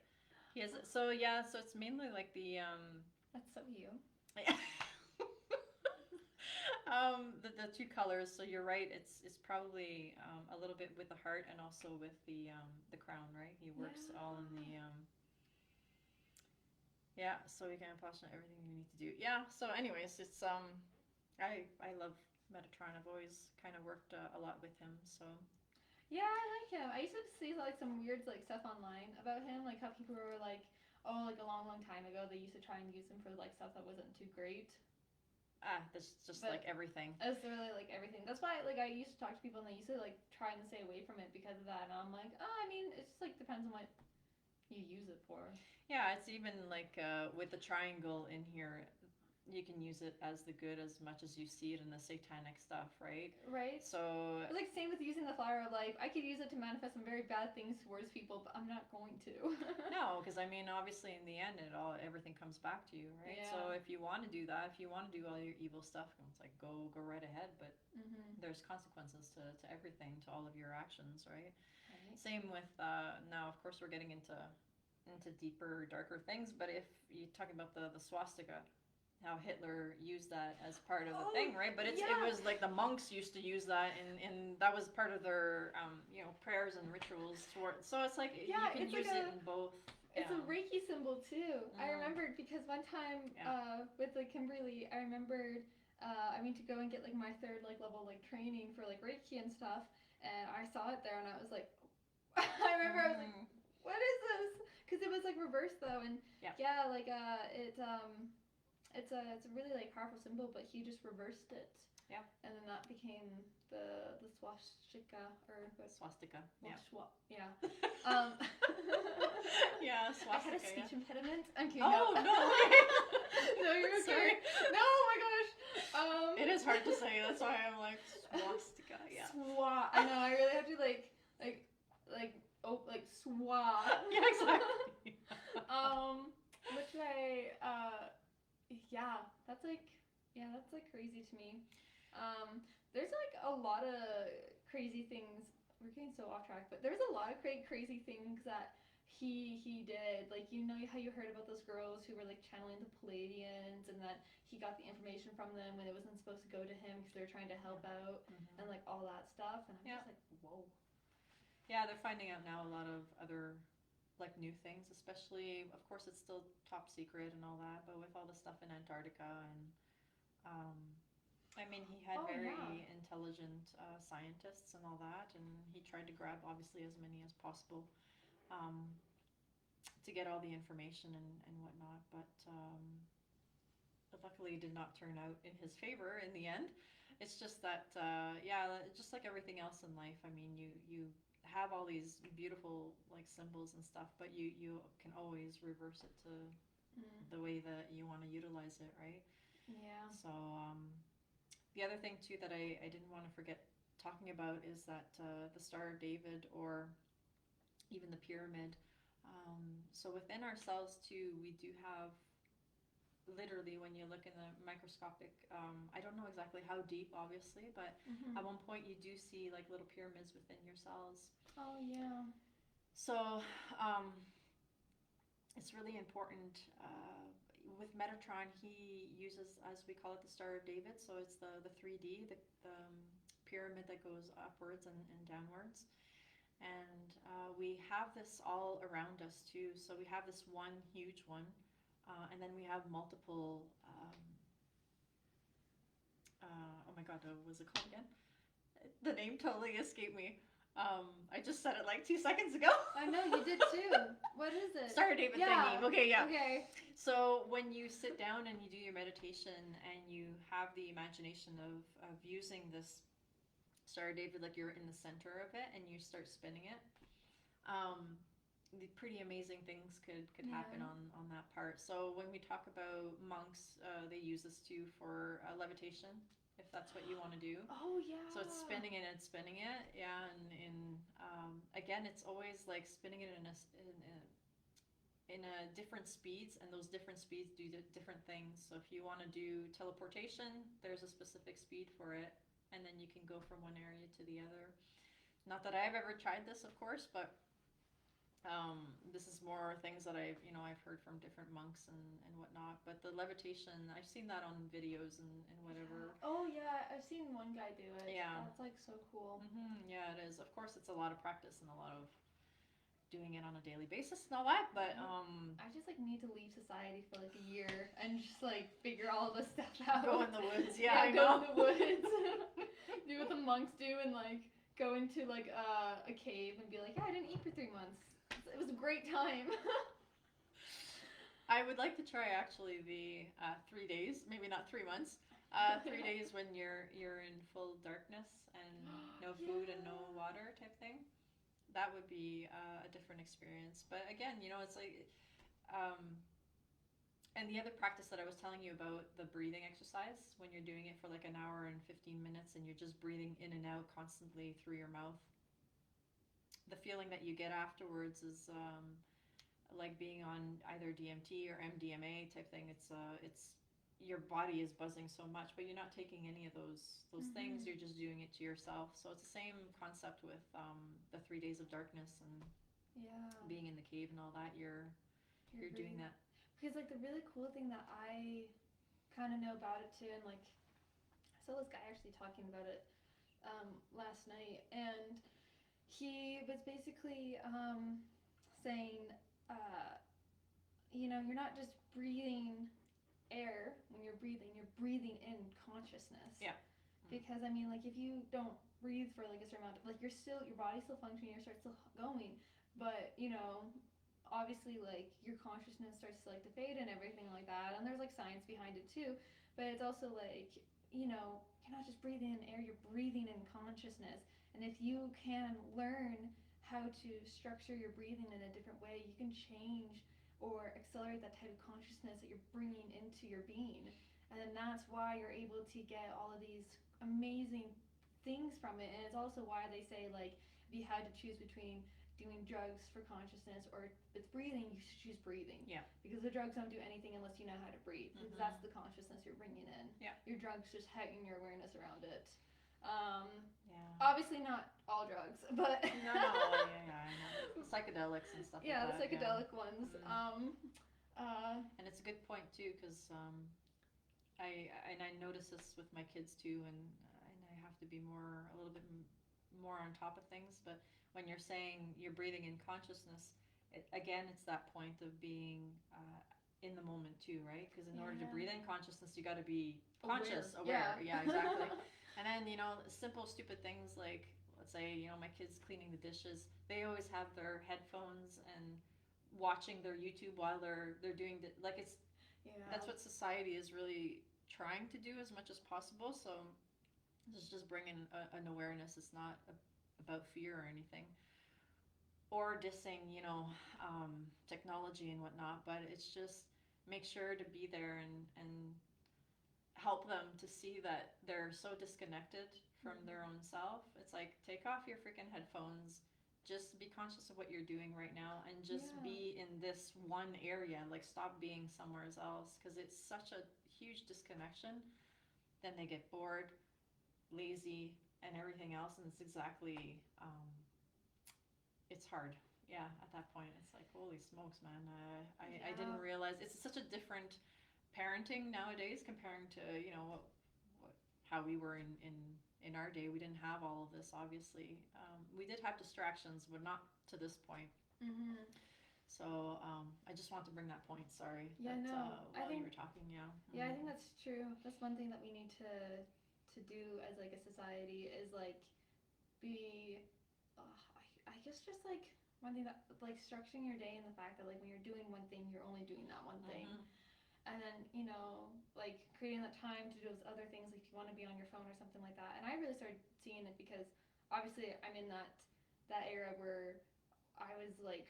He has, so it's mainly like the, That's so you. the two colors, so you're right, it's probably a little bit with the heart and also with the crown, right? He works all in the, so you can passionate everything you need to do. Yeah, so anyways, it's I love Metatron. I've always kind of worked a lot with him, so. Yeah, I like him. I used to see like some weird like stuff online about him, like how people were like, oh, like a long, long time ago they used to try and use him for like stuff that wasn't too great. That's just like everything. It's really like everything. That's why like I used to talk to people and they used to like try and stay away from it because of that. And I'm like, oh, I mean, it's just like depends on what you use it for. Yeah, it's even like with the triangle in here, you can use it as the good as much as you see it in the satanic stuff, right? Right. So it's like same with using the flower of life. I could use it to manifest some very bad things towards people, but I'm not going to. No, because I mean, obviously, in the end, everything comes back to you, right? Yeah. So if you want to do that, if you want to do all your evil stuff, it's like go right ahead. But there's consequences to everything, to all of your actions, right? Same with now. Of course, we're getting into deeper, darker things. But if you're talking about the swastika, how Hitler used that as part of the thing, right? But it was like the monks used to use that, and that was part of their prayers and rituals. So it's like you can use it in both. It's a Reiki symbol too. I remembered because one time with like Kimberly, I remembered I went to go and get like my third like level like training for like Reiki and stuff, and I saw it there and I was like, I remember I was like, what is this? Because it was like reversed though, and it's a really like powerful symbol, but he just reversed it. Yeah. And then that became the swastika or swastika. Yeah. Yeah, swastika. I had a speech impediment. I'm kidding. Oh no! No, you're okay. No, oh my gosh. It is hard to say. That's why I'm like swastika. Yeah. I know. I really have to like swa. Yeah, exactly. Which that's like crazy to me. There's like a lot of crazy things. We're getting so off track, but there's a lot of crazy things that he did. Like, you know how you heard about those girls who were like channeling the Palladians, and that he got the information from them when it wasn't supposed to go to him because they were trying to help out, and like all that stuff. And I'm just like, whoa. Yeah, they're finding out now a lot of other like new things, especially, of course, it's still top secret and all that, but with all the stuff in Antarctica and I mean, he had very intelligent scientists and all that, and he tried to grab obviously as many as possible to get all the information and whatnot, but luckily it did not turn out in his favor in the end. It's just that just like everything else in life, I mean, you have all these beautiful like symbols and stuff, but you can always reverse it to the way that you want to utilize it, right? Yeah. So the other thing too that I didn't want to forget talking about is that the Star of David, or even the pyramid. So within ourselves too, we do have, literally, when you look in the microscopic, I don't know exactly how deep, obviously, but at one point you do see like little pyramids within your cells. Oh yeah. So it's really important. With Metatron, he uses, as we call it, the Star of David. So it's the 3D, the pyramid that goes upwards and downwards. And we have this all around us too. So we have this one huge one, and then we have multiple. Oh my God, what was it called again? The name totally escaped me. I just said it like 2 seconds ago. I know you did too. What is it? Star David Yeah. thingy. Okay, yeah. Okay. So when you sit down and you do your meditation and you have the imagination of using this Star David, like you're in the center of it, and you start spinning it, the pretty amazing things could happen on that part. So when we talk about monks, they use this too for levitation, if that's what you want to do. Oh yeah. So it's spinning it and spinning it, yeah. And again, it's always like spinning it in a different speeds, and those different speeds do different things. So if you want to do teleportation, there's a specific speed for it, and then you can go from one area to the other. Not that I've ever tried this, of course, but this is more things that I've heard from different monks and whatnot. But the levitation, I've seen that on videos and whatever. Yeah. Oh yeah, I've seen one guy do it. Yeah. That's like so cool. Yeah, it is. Of course, it's a lot of practice and a lot of doing it on a daily basis and all that. But I just like need to leave society for like a year and just like figure all this stuff out. Go in the woods. Yeah, I go know. in the woods. Do what the monks do and like go into like a cave and be like, yeah, I didn't eat for 3 months. It was a great time. I would like to try actually the 3 days, maybe not 3 months. 3 days when you're in full darkness and no food and no water type thing. That would be a different experience. But again, it's like, and the other practice that I was telling you about, the breathing exercise, when you're doing it for like an hour and 15 minutes and you're just breathing in and out constantly through your mouth. The feeling that you get afterwards is like being on either DMT or MDMA type thing. It's your body is buzzing so much, but you're not taking any of those things. You're just doing it to yourself. So it's the same concept with the 3 days of darkness and being in the cave and all that. You're doing that. Because like the really cool thing that I kind of know about it too, and like I saw this guy actually talking about it last night, and he was basically saying, you're not just breathing air when you're breathing in consciousness. Yeah. Because I mean, like if you don't breathe for like a certain amount of, like your body's still functioning, your starts still going, but obviously like your consciousness starts to like to fade and everything like that, and there's like science behind it too, but it's also like you're not just breathing in air, you're breathing in consciousness. And if you can learn how to structure your breathing in a different way, you can change or accelerate that type of consciousness that you're bringing into your being. And then that's why you're able to get all of these amazing things from it. And it's also why they say, like, if you had to choose between doing drugs for consciousness or with breathing, you should choose breathing. Yeah. Because the drugs don't do anything unless you know how to breathe. Because that's the consciousness you're bringing in. Yeah. Your drugs just heighten your awareness around it. Yeah. Obviously not all drugs, but No, yeah, I know. Psychedelics and stuff like that. the psychedelic ones. And it's a good point too, because I notice this with my kids too, and I have to be a little bit more on top of things. But when you're saying you're breathing in consciousness, it's that point of being in the moment too, right? Because in order to breathe in consciousness, you got to be conscious, aware. Yeah, exactly. And then simple stupid things like, let's say my kids cleaning the dishes, they always have their headphones and watching their YouTube while they're doing that's what society is really trying to do as much as possible. So it's just bringing an awareness. It's not about fear or anything or dissing technology and whatnot, but it's just make sure to be there and help them to see that they're so disconnected from their own self. It's like, take off your freaking headphones, just be conscious of what you're doing right now, and just be in this one area. Like, stop being somewhere else, because it's such a huge disconnection. Then they get bored, lazy, and everything else, and it's exactly it's hard. Yeah, at that point it's like, holy smokes, man. I didn't realize it's such a different parenting nowadays comparing to how we were in in our day, we didn't have all of this, obviously. We did have distractions, but not to this point. Mm-hmm. So I just want to bring that point. Sorry. Yeah, that, no, I while think you were talking, yeah. yeah, I think that's true. That's one thing that we need to do as like a society is like be, I guess just like one thing that like structuring your day and the fact that like when you're doing one thing, you're only doing that one thing. And then, you know, like creating that time to do those other things, like if you want to be on your phone or something like that. And I really started seeing it because obviously I'm in that era where I was like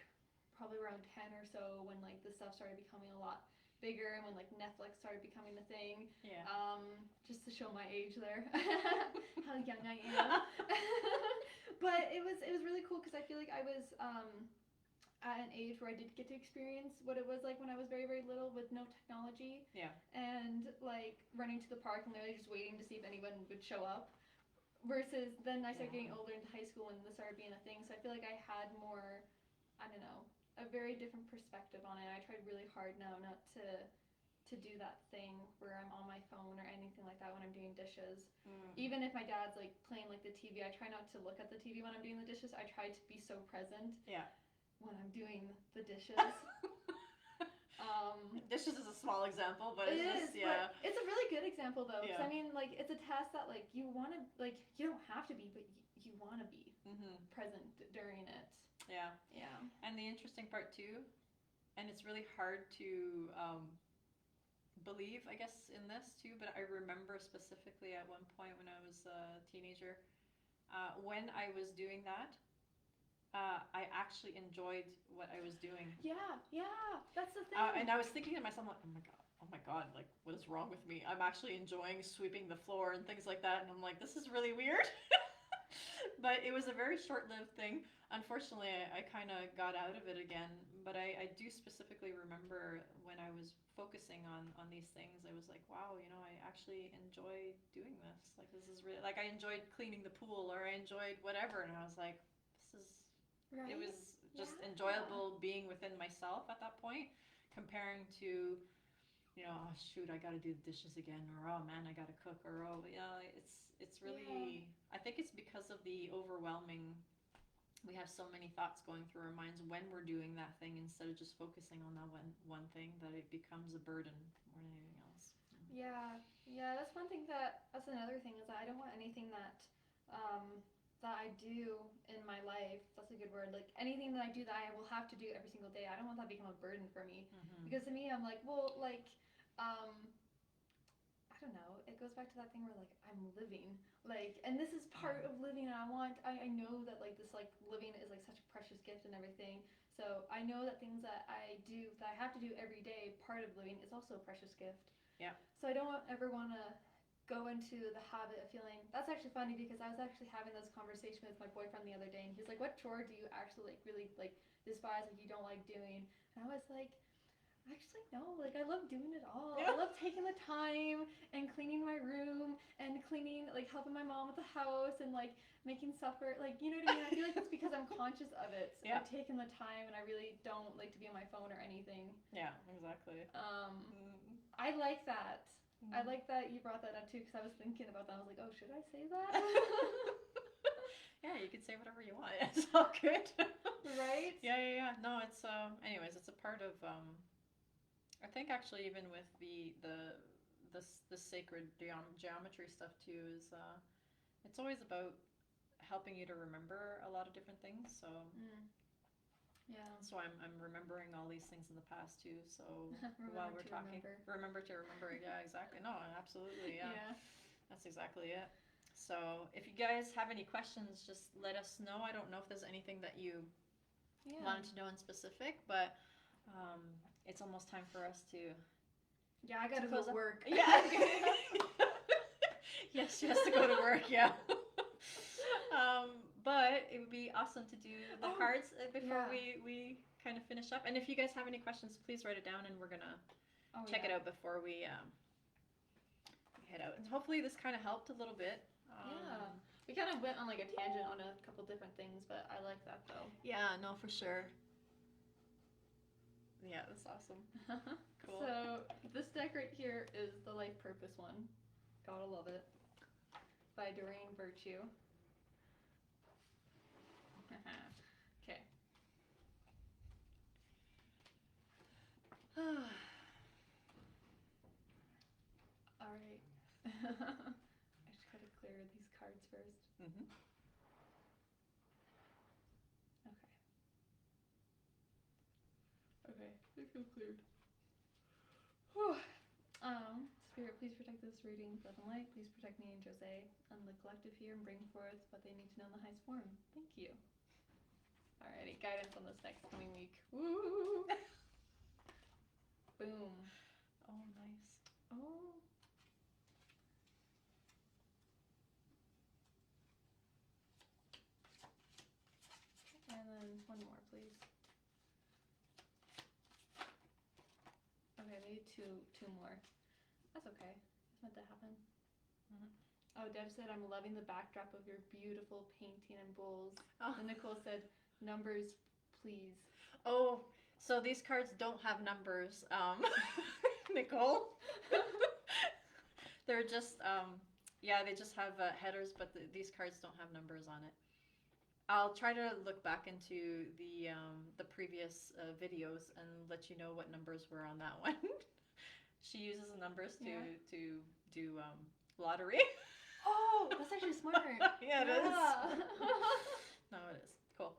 probably around 10 or so when like this stuff started becoming a lot bigger and when like Netflix started becoming a thing. Yeah. Just to show my age there, how young I am. But it was really cool because I feel like I was at an age where I did get to experience what it was like when I was very, very little with no technology. Yeah. And like running to the park and literally just waiting to see if anyone would show up. Versus then I started getting older into high school when this started being a thing. So I feel like I had more, I don't know, a very different perspective on it. I tried really hard now not to do that thing where I'm on my phone or anything like that when I'm doing dishes. Even if my dad's like playing like the TV, I try not to look at the TV when I'm doing the dishes. I try to be so present. Yeah. When I'm doing the dishes. Dishes is a small example, but it it's just, yeah. But it's a really good example though. Yeah. I mean, like it's a task that like you want to like you don't have to be, but you want to be present during it. Yeah. Yeah. And the interesting part too, and it's really hard to believe, I guess, in this too, but I remember specifically at one point when I was a teenager, when I was doing that, I actually enjoyed what I was doing. Yeah, that's the thing. And I was thinking to myself, like, oh my god, like, what is wrong with me? I'm actually enjoying sweeping the floor and things like that, and I'm like, this is really weird. But it was a very short-lived thing. Unfortunately, I kind of got out of it again, but I do specifically remember when I was focusing on these things, I was like, wow, you know, I actually enjoy doing this. Like, this is really, like, I enjoyed cleaning the pool, or I enjoyed whatever, and I was like, this is, right? It was just enjoyable being within myself at that point, comparing to, you know, oh shoot, I gotta do the dishes again, or oh man, I gotta cook, or oh, you know, it's really, I think it's because of the overwhelming, we have so many thoughts going through our minds when we're doing that thing instead of just focusing on that one thing, that it becomes a burden more than anything else. Yeah, that's one thing that's another thing is that I don't want anything that that I do in my life, that's a good word, like anything that I do that I will have to do every single day, I don't want that to become a burden for me. Because to me, I'm like, well, like, I don't know, it goes back to that thing where like I'm living, like, and this is part of living, and I know that like this like living is like such a precious gift and everything, so I know that things that I do, that I have to do every day, part of living is also a precious gift. Yeah. So I don't ever want to go into the habit of feeling, that's actually funny because I was actually having this conversation with my boyfriend the other day, and he's like, what chore do you actually like really like despise, like you don't like doing? And I was like, actually no, like I love doing it all. I love taking the time and cleaning my room and cleaning, like helping my mom with the house and like making supper, like, you know what I mean? I feel like it's because I'm conscious of it. So I've taken the time and I really don't like to be on my phone or anything. Yeah, exactly. I like that. I like that you brought that up too, because I was thinking about that. I was like, oh, should I say that? Yeah, you can say whatever you want. It's all good. Right? Yeah. No, it's anyways, it's a part of I think actually even with the sacred geometry stuff too is it's always about helping you to remember a lot of different things. So yeah. So I'm remembering all these things in the past too. So while we're talking, remember to remember. Yeah, exactly. No, absolutely. Yeah. That's exactly it. So if you guys have any questions, just let us know. I don't know if there's anything that you wanted to know in specific, but it's almost time for us to. Yeah, I gotta go to work. Yeah. Yes, she has to go to work. Yeah. But it would be awesome to do the cards before we kind of finish up. And if you guys have any questions, please write it down, and we're gonna check it out before we head out. And hopefully this kind of helped a little bit. We kind of went on like a tangent on a couple different things, but I like that though. Yeah, no, for sure. Yeah, that's awesome. Cool. So this deck right here is the life purpose one. Gotta love it. by Doreen Virtue. Okay. All right. I just gotta clear these cards first. Mm-hmm. Okay. Okay, I feel cleared. Whew. Spirit, please protect this reading, love and light. Please protect me and Josee and the collective here and bring forth what they need to know in the highest form. Thank you. Alrighty, guidance on this next coming week. Woo! Boom. Oh, nice. Oh. And then one more, please. Okay, maybe two more. That's okay. It's meant to happen. Mm-hmm. Oh, Deb said, I'm loving the backdrop of your beautiful painting and bowls. Oh. And Nicole said, numbers, please. Oh, so these cards don't have numbers, Nicole. They're just, yeah, they just have headers, but these cards don't have numbers on it. I'll try to look back into the previous videos and let you know what numbers were on that one. She uses numbers to do lottery. Oh, that's actually smart. Yeah, it is. No, it is. Cool.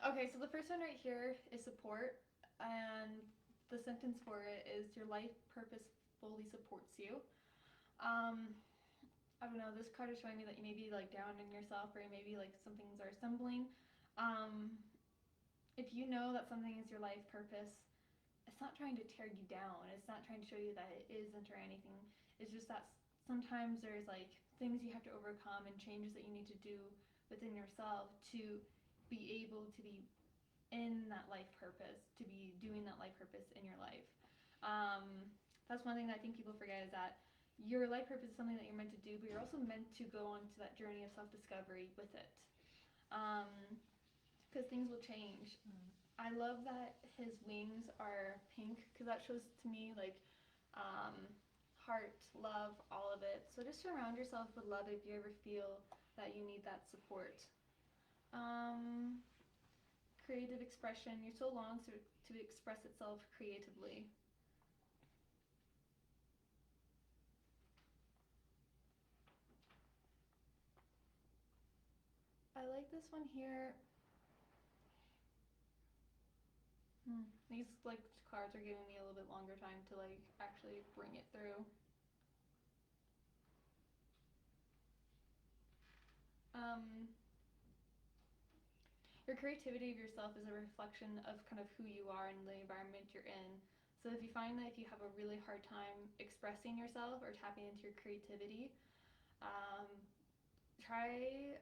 Okay, so the first one right here is support, and the sentence for it is your life purpose fully supports you. I don't know, this card is showing me that you may be like down in yourself, or maybe like some things are stumbling. If you know that something is your life purpose, it's not trying to tear you down. It's not trying to show you that it isn't or anything. It's just that sometimes there's like things you have to overcome and changes that you need to do within yourself to be able to be in that life purpose, to be doing that life purpose in your life. That's one thing that I think people forget, is that your life purpose is something that you're meant to do, but you're also meant to go on to that journey of self-discovery with it. Because things will change. I love that his wings are pink, because that shows to me like heart, love, all of it. So just surround yourself with love if you ever feel that you need that support. Creative expression. Your soul longs to express itself creatively. I like this one here. These like cards are giving me a little bit longer time to like actually bring it through. Your creativity of yourself is a reflection of kind of who you are and the environment you're in. So if you find that if you have a really hard time expressing yourself or tapping into your creativity, try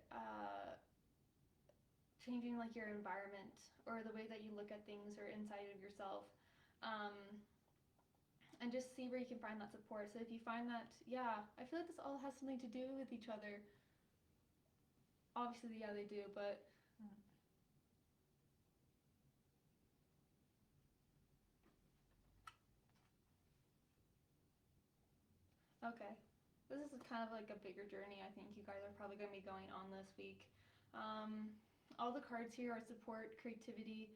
changing like your environment or the way that you look at things or inside of yourself, and just see where you can find that support. So if you find that, yeah, I feel like this all has something to do with each other. Obviously, yeah, they do, but okay. This is kind of like a bigger journey I think you guys are probably going to be going on this week. All the cards here are support, creativity,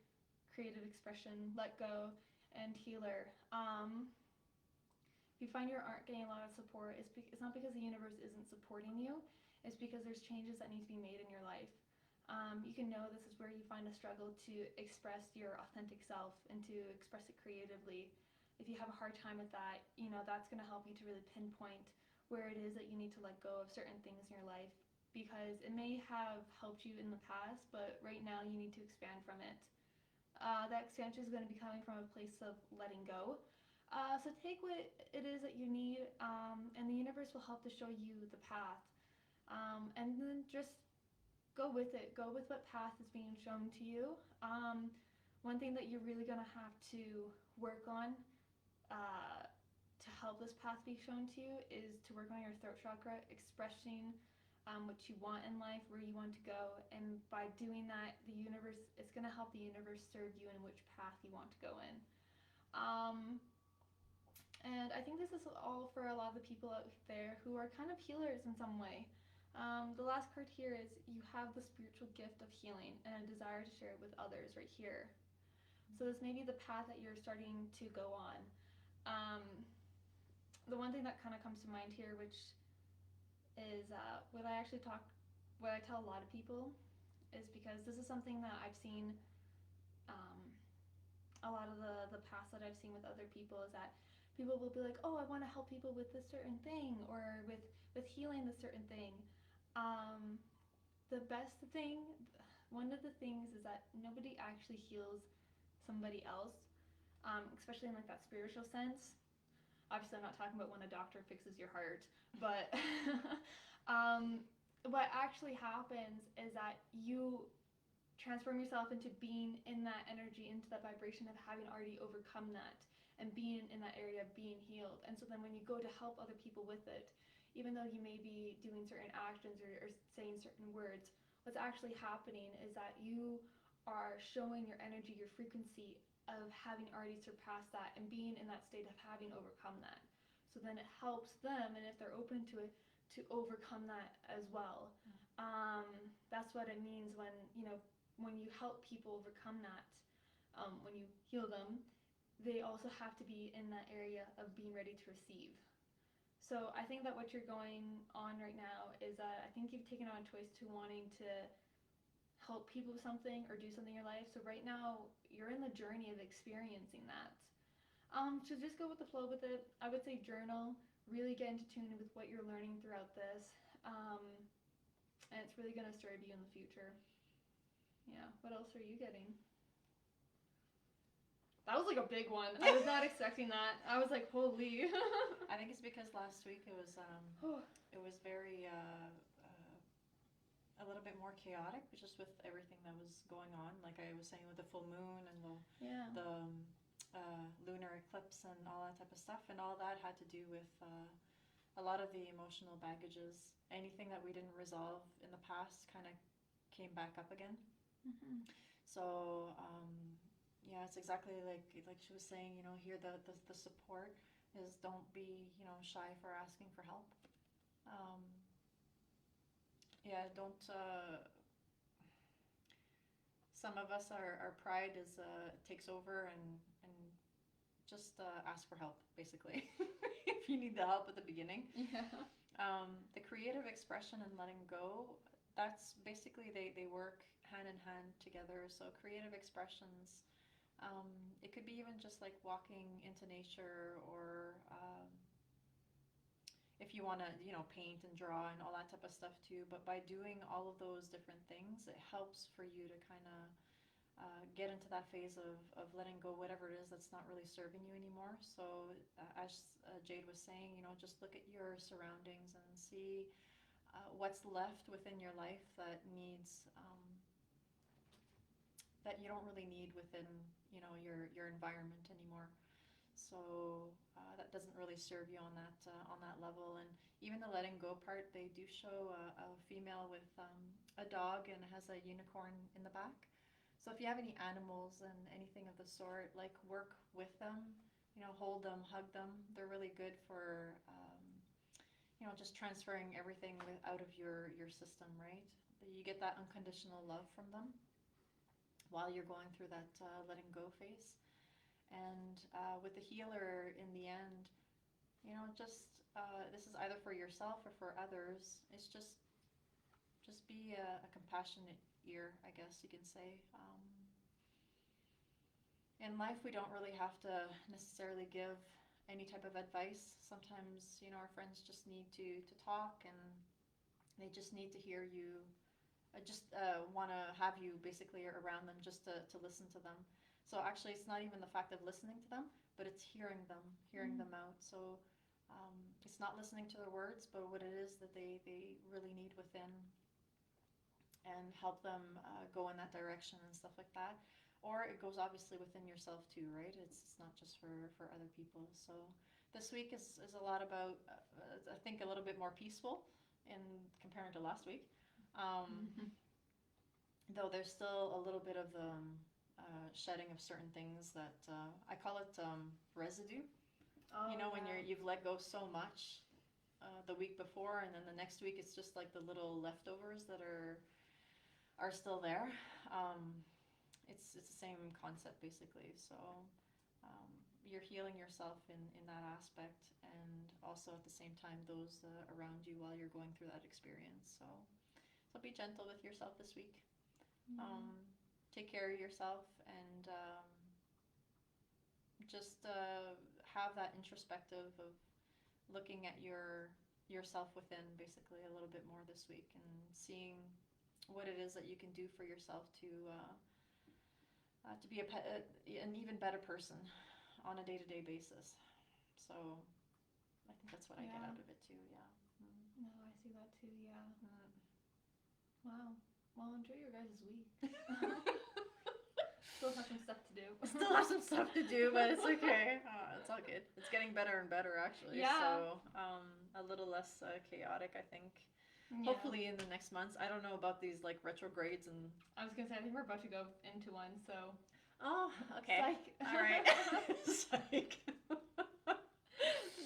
creative expression, let go, and healer. If you find you aren't getting a lot of support, it's not because the universe isn't supporting you. It's because there's changes that need to be made in your life. You can know this is where you find a struggle to express your authentic self and to express it creatively. If you have a hard time with that, you know, that's going to help you to really pinpoint where it is that you need to let go of certain things in your life, because it may have helped you in the past, but right now you need to expand from it. That expansion is going to be coming from a place of letting go. So take what it is that you need, and the universe will help to show you the path. And then just go with it. Go with what path is being shown to you. One thing that you're really going to have to work on to help this path be shown to you is to work on your throat chakra, expressing what you want in life, where you want to go, and by doing that, the universe, it's going to help the universe serve you in which path you want to go in. And I think this is all for a lot of the people out there who are kind of healers in some way. The last card here is you have the spiritual gift of healing and a desire to share it with others right here. So this may be the path that you're starting to go on. The one thing that kind of comes to mind here, which is what I tell a lot of people, is because this is something that I've seen a lot of the past that I've seen with other people, is that people will be like, oh, I want to help people with this certain thing, or with healing this certain thing. The best thing, one of the things is that nobody actually heals somebody else, especially in like that spiritual sense. Obviously, I'm not talking about when a doctor fixes your heart, but what actually happens is that you transform yourself into being in that energy, into that vibration of having already overcome that, and being in that area of being healed. And so then when you go to help other people with it, even though you may be doing certain actions or saying certain words, what's actually happening is that you are showing your energy, your frequency of having already surpassed that and being in that state of having overcome that. So then it helps them, and if they're open to it, to overcome that as well. That's what it means when you help people overcome that, when you heal them, they also have to be in that area of being ready to receive. So I think that what you're going on right now is that I think you've taken on a choice to wanting to help people with something or do something in your life. So right now you're in the journey of experiencing that. So just go with the flow with it. I would say journal, really get into tune with what you're learning throughout this, and it's really going to serve you in the future. Yeah, what else are you getting? That was like a big one. I was not expecting that. I was like, holy. I think it's because last week it was very a little bit more chaotic, just with everything that was going on. Like I was saying, with the full moon and the lunar eclipse and all that type of stuff, and all that had to do with a lot of the emotional baggages. Anything that we didn't resolve in the past kind of came back up again. Mm-hmm. So yeah, it's exactly like she was saying. Here the support is, don't be shy for asking for help. Yeah, don't. Some of us, our pride takes over, and just ask for help, basically. If you need the help at the beginning. Yeah. The creative expression and letting go, that's basically, they work hand in hand together. So creative expressions, it could be even just like walking into nature, or if you want to paint and draw and all that type of stuff too. But by doing all of those different things, it helps for you to kind of get into that phase of letting go whatever it is that's not really serving you anymore. So as Jade was saying, just look at your surroundings and see what's left within your life that needs that you don't really need within your environment anymore. So that doesn't really serve you on that level. And even the letting go part, they do show a female with a dog, and it has a unicorn in the back. So if you have any animals and anything of the sort, like, work with them, hold them, hug them. They're really good for just transferring everything out of your system, right? You get that unconditional love from them while you're going through that letting go phase. And with the healer, in the end, just this is either for yourself or for others. It's just be a compassionate ear, I guess you can say. In life, we don't really have to necessarily give any type of advice. Sometimes, our friends just need to talk, and they just need to hear you. Just want to have you basically around them, just to listen to them. So actually, it's not even the fact of listening to them, but it's hearing them out. So it's not listening to their words, but what it is that they really need within, and help them go in that direction and stuff like that. Or it goes obviously within yourself too, right? It's not just for other people. So this week is a lot about, I think, a little bit more peaceful. in comparing to last week. Though there's still a little bit of the shedding of certain things that I call it residue. Oh, You know, when you've let go so much the week before, and then the next week it's just like the little leftovers that are still there. It's the same concept basically. So you're healing yourself in that aspect, and also at the same time those around you while you're going through that experience. So be gentle with yourself this week. Take care of yourself, and just have that introspective of looking at yourself within basically a little bit more this week, and seeing what it is that you can do for yourself to be an even better person on a day-to-day basis. So I think that's what I get out of it too. Yeah. No, I see that too. Yeah. Wow. Well, enjoy your guys' week. Still have some stuff to do. Still have some stuff to do, but it's okay. It's all good. It's getting better and better, actually. Yeah. So a little less chaotic, I think. Yeah. Hopefully in the next months. I don't know about these like retrogrades and. I was gonna say I think we're about to go into one, so. Oh, okay. Psych. All right. Psych.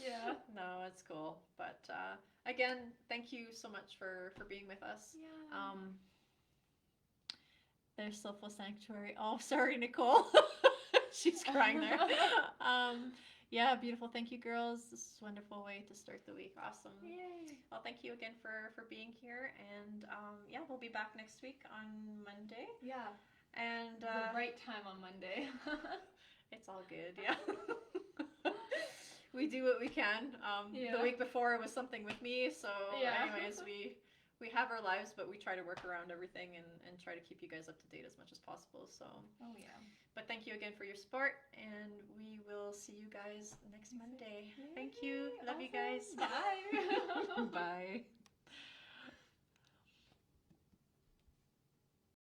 Yeah. No, it's cool. But again, thank you so much for being with us. Yeah. There's Soulful Sanctuary. Oh, sorry, Nicole. She's crying there. Yeah, beautiful. Thank you, girls. This is a wonderful way to start the week. Awesome. Yay. Well, thank you again for being here. And yeah, we'll be back next week on Monday. Yeah. And the right time on Monday. It's all good. Yeah. We do what we can. Yeah. The week before it was something with me. So Yeah. anyways, we have our lives, but we try to work around everything and try to keep you guys up to date as much as possible. So. Oh yeah. But thank you again for your support, and we will see you guys next Monday. Thank you. Love you guys. Bye. Bye.